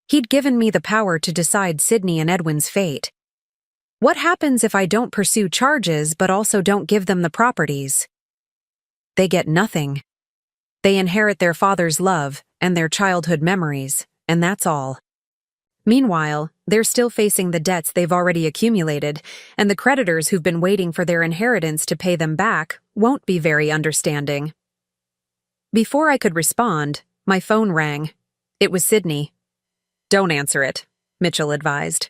He'd given me the power to decide Sydney and Edwin's fate. What happens if I don't pursue charges but also don't give them the properties? They get nothing. They inherit their father's love and their childhood memories, and that's all. Meanwhile, they're still facing the debts they've already accumulated, and the creditors who've been waiting for their inheritance to pay them back won't be very understanding. Before I could respond, my phone rang. It was Sydney. Don't answer it, Mitchell advised.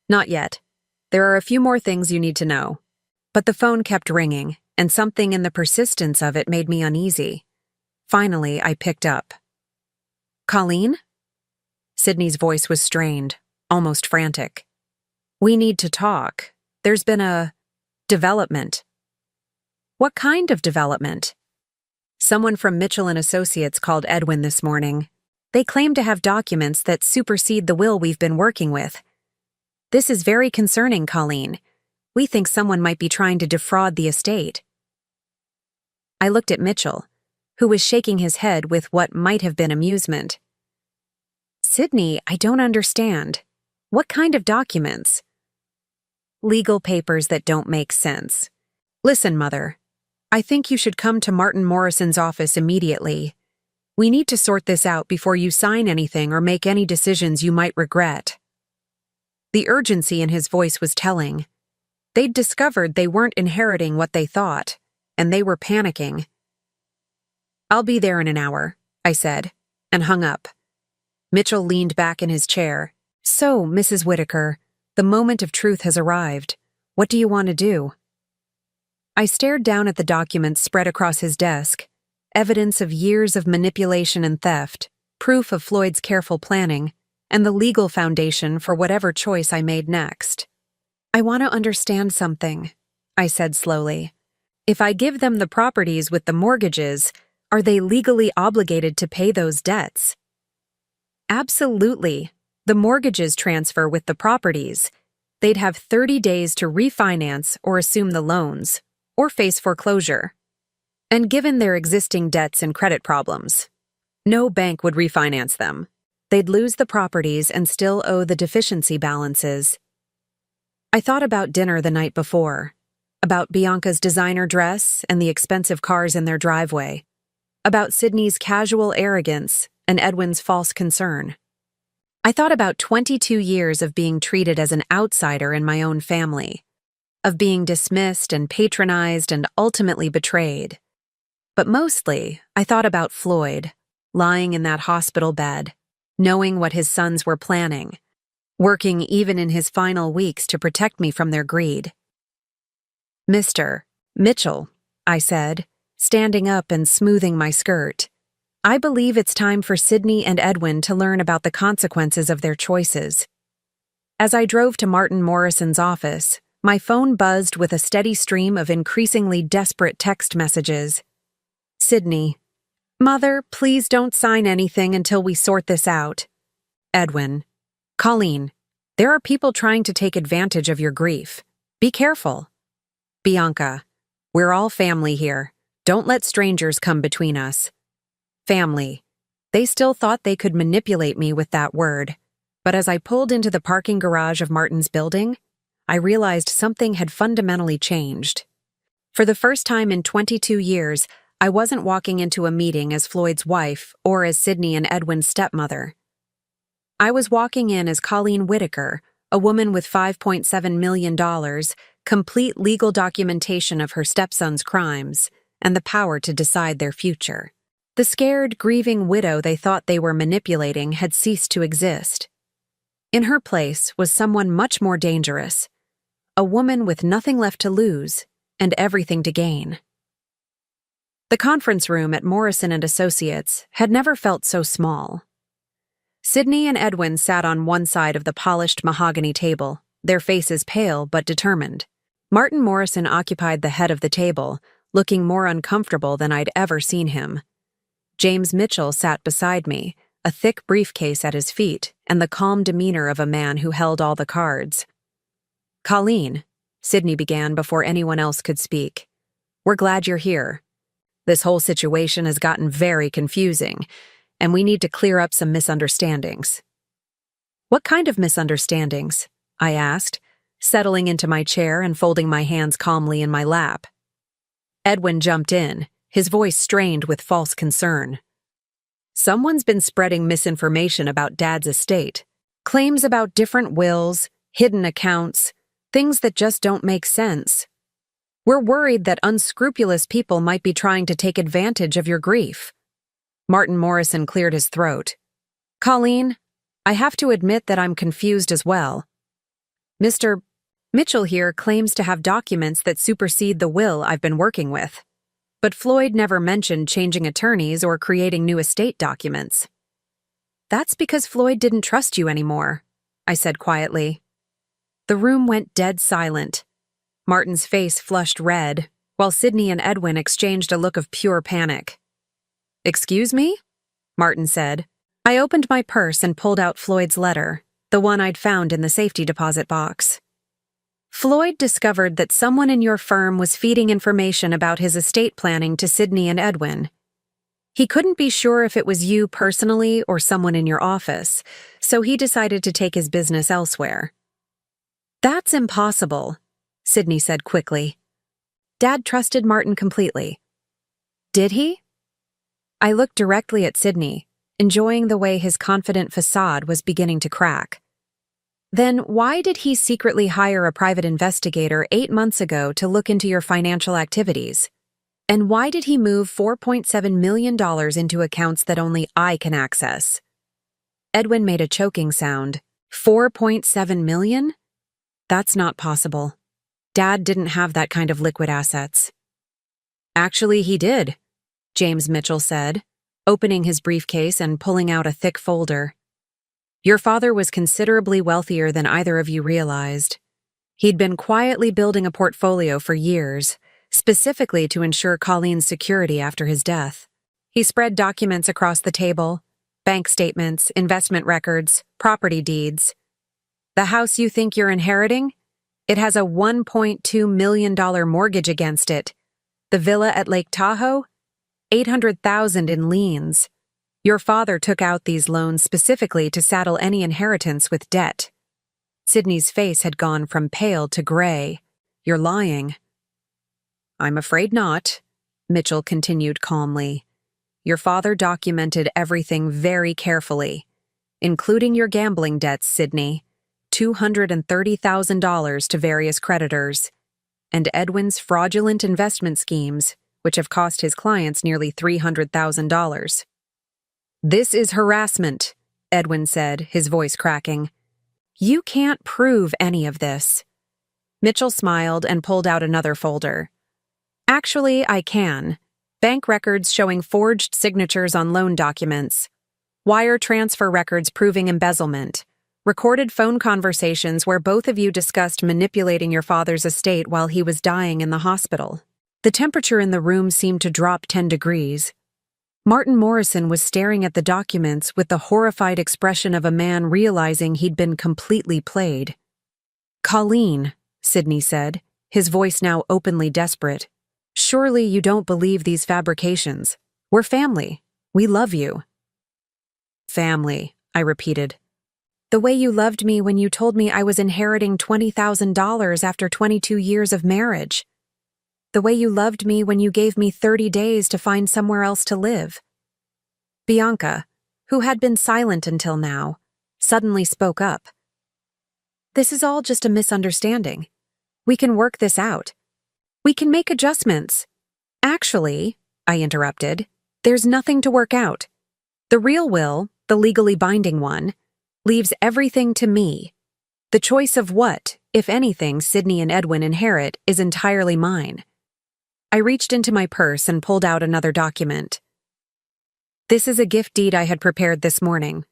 Not yet. There are a few more things you need to know. But the phone kept ringing, and something in the persistence of it made me uneasy. Finally, I picked up. Colleen? Sydney's voice was strained, almost frantic. We need to talk. There's been a development. What kind of development? Someone from Mitchell & Associates called Edwin this morning. They claim to have documents that supersede the will we've been working with. This is very concerning, Colleen. We think someone might be trying to defraud the estate. I looked at Mitchell, who was shaking his head with what might have been amusement. Sydney, I don't understand. What kind of documents? Legal papers that don't make sense. Listen, Mother. I think you should come to Martin Morrison's office immediately. We need to sort this out before you sign anything or make any decisions you might regret. The urgency in his voice was telling. They'd discovered they weren't inheriting what they thought, and they were panicking. I'll be there in an hour, I said, and hung up. Mitchell leaned back in his chair. So, Mrs. Whitaker, the moment of truth has arrived. What do you want to do? I stared down at the documents spread across his desk, evidence of years of manipulation and theft, proof of Floyd's careful planning, and the legal foundation for whatever choice I made next. I want to understand something, I said slowly. If I give them the properties with the mortgages, are they legally obligated to pay those debts? Absolutely. The mortgages transfer with the properties. They'd have 30 days to refinance or assume the loans, or face foreclosure. And given their existing debts and credit problems, no bank would refinance them. They'd lose the properties and still owe the deficiency balances. I thought about dinner the night before, about Bianca's designer dress and the expensive cars in their driveway, about Sydney's casual arrogance and Edwin's false concern. I thought about 22 years of being treated as an outsider in my own family, of being dismissed and patronized and ultimately betrayed. But mostly, I thought about Floyd, lying in that hospital bed, knowing what his sons were planning, working even in his final weeks to protect me from their greed. Mr. Mitchell, I said, standing up and smoothing my skirt. I believe it's time for Sydney and Edwin to learn about the consequences of their choices. As I drove to Martin Morrison's office, my phone buzzed with a steady stream of increasingly desperate text messages. Sydney. Mother, please don't sign anything until we sort this out. Edwin. Colleen, there are people trying to take advantage of your grief. Be careful. Bianca. We're all family here. Don't let strangers come between us. Family. They still thought they could manipulate me with that word, but as I pulled into the parking garage of Martin's building, I realized something had fundamentally changed. For the first time in 22 years, I wasn't walking into a meeting as Floyd's wife or as Sydney and Edwin's stepmother. I was walking in as Colleen Whitaker, a woman with $5.7 million, complete legal documentation of her stepson's crimes, and the power to decide their future. The scared, grieving widow they thought they were manipulating had ceased to exist. In her place was someone much more dangerous, a woman with nothing left to lose and everything to gain. The conference room at Morrison & Associates had never felt so small. Sydney and Edwin sat on one side of the polished mahogany table, their faces pale but determined. Martin Morrison occupied the head of the table, looking more uncomfortable than I'd ever seen him. James Mitchell sat beside me, a thick briefcase at his feet and the calm demeanor of a man who held all the cards. Colleen, Sydney began before anyone else could speak. We're glad you're here. This whole situation has gotten very confusing, and we need to clear up some misunderstandings. What kind of misunderstandings? I asked, settling into my chair and folding my hands calmly in my lap. Edwin jumped in, his voice strained with false concern. Someone's been spreading misinformation about Dad's estate. Claims about different wills, hidden accounts, things that just don't make sense. We're worried that unscrupulous people might be trying to take advantage of your grief. Martin Morrison cleared his throat. Colleen, I have to admit that I'm confused as well. Mr. Mitchell here claims to have documents that supersede the will I've been working with. But Floyd never mentioned changing attorneys or creating new estate documents. That's because Floyd didn't trust you anymore, I said quietly. The room went dead silent. Martin's face flushed red, while Sydney and Edwin exchanged a look of pure panic. Excuse me? Martin said. I opened my purse and pulled out Floyd's letter, the one I'd found in the safety deposit box. Floyd discovered that someone in your firm was feeding information about his estate planning to Sydney and Edwin. He couldn't be sure if it was you personally or someone in your office, so he decided to take his business elsewhere. That's impossible, Sydney said quickly. Dad trusted Martin completely. Did he? I looked directly at Sydney, enjoying the way his confident facade was beginning to crack. Then why did he secretly hire a private investigator 8 months ago to look into your financial activities? And why did he move $4.7 million into accounts that only I can access? Edwin made a choking sound. 4.7 million? That's not possible. Dad didn't have that kind of liquid assets. Actually, he did, James Mitchell said, opening his briefcase and pulling out a thick folder. Your father was considerably wealthier than either of you realized. He'd been quietly building a portfolio for years, specifically to ensure Colleen's security after his death. He spread documents across the table, bank statements, investment records, property deeds. The house you think you're inheriting? It has a $1.2 million mortgage against it. The villa at Lake Tahoe? $800,000 in liens. Your father took out these loans specifically to saddle any inheritance with debt. Sydney's face had gone from pale to gray. You're lying. I'm afraid not, Mitchell continued calmly. Your father documented everything very carefully, including your gambling debts, Sydney, $230,000 to various creditors, and Edwin's fraudulent investment schemes, which have cost his clients nearly $300,000. This is harassment, Edwin said, his voice cracking. You can't prove any of this. Mitchell smiled and pulled out another folder. Actually, I can. Bank records showing forged signatures on loan documents, wire transfer records proving embezzlement, recorded phone conversations where both of you discussed manipulating your father's estate while he was dying in the hospital. The temperature in the room seemed to drop 10 degrees. Martin Morrison was staring at the documents with the horrified expression of a man realizing he'd been completely played. Colleen, Sydney said, his voice now openly desperate. Surely you don't believe these fabrications. We're family. We love you. Family, I repeated. The way you loved me when you told me I was inheriting $20,000 after 22 years of marriage. The way you loved me when you gave me 30 days to find somewhere else to live. Bianca, who had been silent until now, suddenly spoke up. This is all just a misunderstanding. We can work this out. We can make adjustments. Actually, I interrupted, there's nothing to work out. The real will, the legally binding one, leaves everything to me. The choice of what, if anything, Sydney and Edwin inherit is entirely mine. I reached into my purse and pulled out another document. This is a gift deed I had prepared this morning.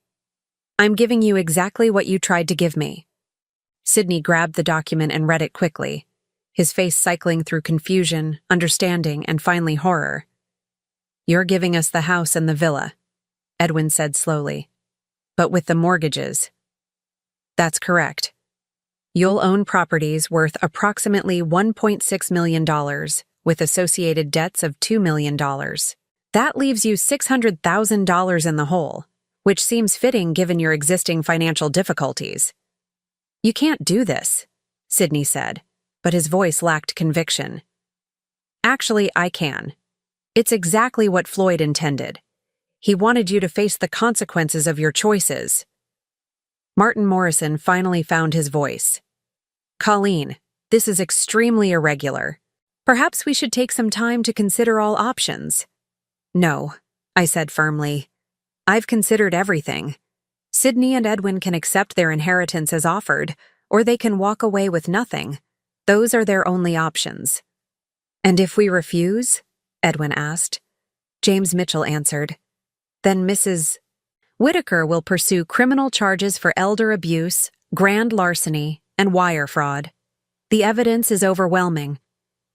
I'm giving you exactly what you tried to give me. Sydney grabbed the document and read it quickly, his face cycling through confusion, understanding, and finally horror. You're giving us the house and the villa, Edwin said slowly. But with the mortgages. That's correct. You'll own properties worth approximately $1.6 million, with associated debts of $2 million. That leaves you $600,000 in the hole, which seems fitting given your existing financial difficulties. You can't do this, Sydney said, but his voice lacked conviction. Actually, I can. It's exactly what Floyd intended. He wanted you to face the consequences of your choices. Martin Morrison finally found his voice. Colleen, this is extremely irregular. Perhaps we should take some time to consider all options. No, I said firmly. I've considered everything. Sydney and Edwin can accept their inheritance as offered, or they can walk away with nothing. Those are their only options. And if we refuse? Edwin asked. James Mitchell answered. Then Mrs. Whitaker will pursue criminal charges for elder abuse, grand larceny, and wire fraud. The evidence is overwhelming.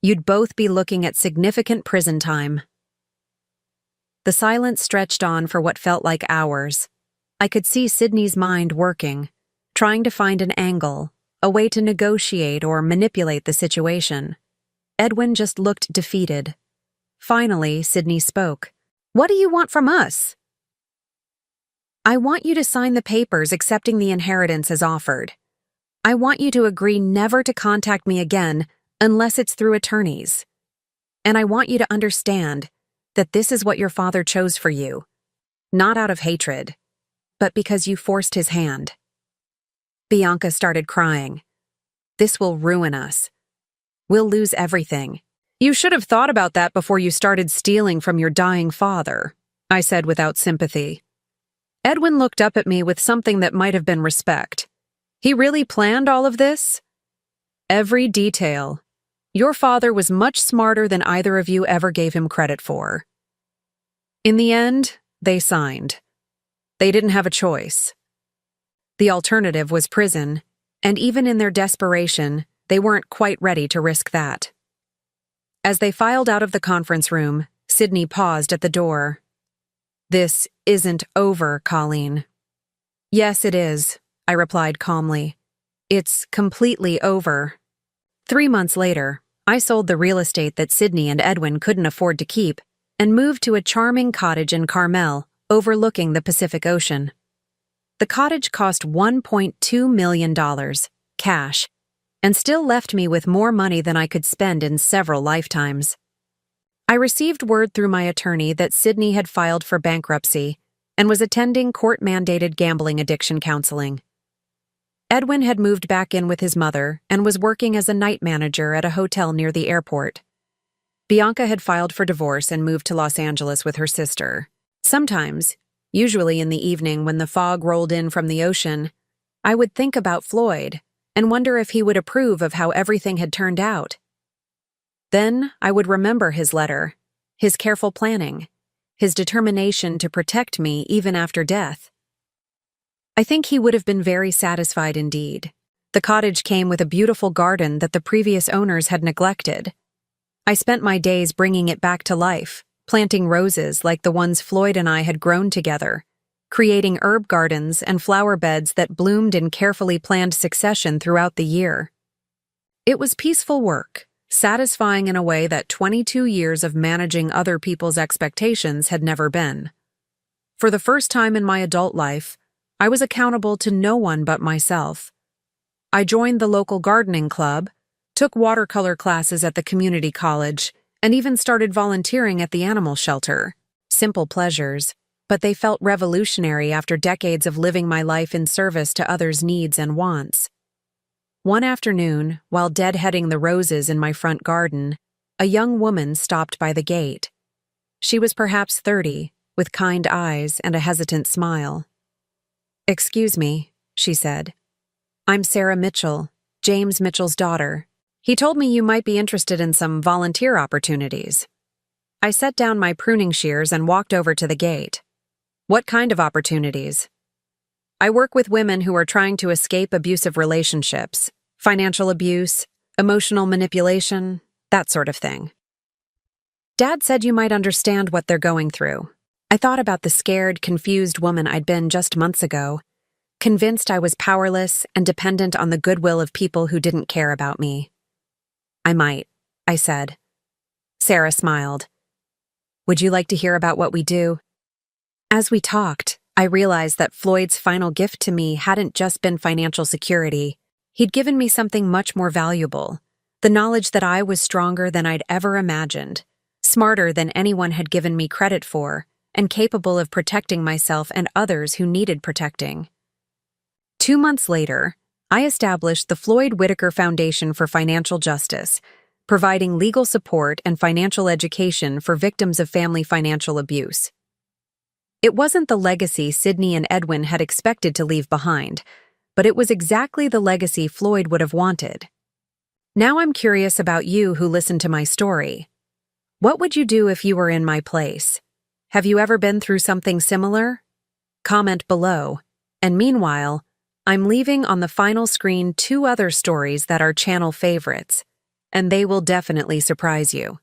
You'd both be looking at significant prison time. The silence stretched on for what felt like hours. I could see Sydney's mind working, trying to find an angle, a way to negotiate or manipulate the situation. Edwin just looked defeated. Finally, Sydney spoke. What do you want from us? I want you to sign the papers accepting the inheritance as offered. I want you to agree never to contact me again unless it's through attorneys. And I want you to understand that this is what your father chose for you, not out of hatred, but because you forced his hand. Bianca started crying. This will ruin us. We'll lose everything. You should have thought about that before you started stealing from your dying father, I said without sympathy. Edwin looked up at me with something that might have been respect. He really planned all of this? Every detail. Your father was much smarter than either of you ever gave him credit for. In the end, they signed. They didn't have a choice. The alternative was prison, and even in their desperation, they weren't quite ready to risk that. As they filed out of the conference room, Sydney paused at the door. This isn't over, Colleen. Yes, it is, I replied calmly. It's completely over. 3 months later, I sold the real estate that Sydney and Edwin couldn't afford to keep and moved to a charming cottage in Carmel, overlooking the Pacific Ocean. The cottage cost $1.2 million, cash, and still left me with more money than I could spend in several lifetimes. I received word through my attorney that Sydney had filed for bankruptcy and was attending court-mandated gambling addiction counseling. Edwin had moved back in with his mother and was working as a night manager at a hotel near the airport. Bianca had filed for divorce and moved to Los Angeles with her sister. Sometimes, usually in the evening when the fog rolled in from the ocean, I would think about Floyd and wonder if he would approve of how everything had turned out. Then I would remember his letter, his careful planning, his determination to protect me even after death. I think he would have been very satisfied indeed. The cottage came with a beautiful garden that the previous owners had neglected. I spent my days bringing it back to life, planting roses like the ones Floyd and I had grown together, creating herb gardens and flower beds that bloomed in carefully planned succession throughout the year. It was peaceful work, satisfying in a way that 22 years of managing other people's expectations had never been. For the first time in my adult life, I was accountable to no one but myself. I joined the local gardening club, took watercolor classes at the community college, and even started volunteering at the animal shelter. Simple pleasures, but they felt revolutionary after decades of living my life in service to others' needs and wants. One afternoon, while deadheading the roses in my front garden, a young woman stopped by the gate. She was perhaps 30, with kind eyes and a hesitant smile. "Excuse me," she said. "I'm Sarah Mitchell, James Mitchell's daughter. He told me you might be interested in some volunteer opportunities." I set down my pruning shears and walked over to the gate. "What kind of opportunities?" "I work with women who are trying to escape abusive relationships, financial abuse, emotional manipulation, that sort of thing." "Dad said you might understand what they're going through." I thought about the scared, confused woman I'd been just months ago, convinced I was powerless and dependent on the goodwill of people who didn't care about me. "I might," I said. Sarah smiled. "Would you like to hear about what we do?" As we talked, I realized that Floyd's final gift to me hadn't just been financial security. He'd given me something much more valuable, the knowledge that I was stronger than I'd ever imagined, smarter than anyone had given me credit for, and capable of protecting myself and others who needed protecting. 2 months later, I established the Floyd Whitaker Foundation for Financial Justice, providing legal support and financial education for victims of family financial abuse. It wasn't the legacy Sydney and Edwin had expected to leave behind, but it was exactly the legacy Floyd would have wanted. Now I'm curious about you who listened to my story. What would you do if you were in my place? Have you ever been through something similar? Comment below. And meanwhile, I'm leaving on the final screen 2 other stories that are channel favorites, and they will definitely surprise you.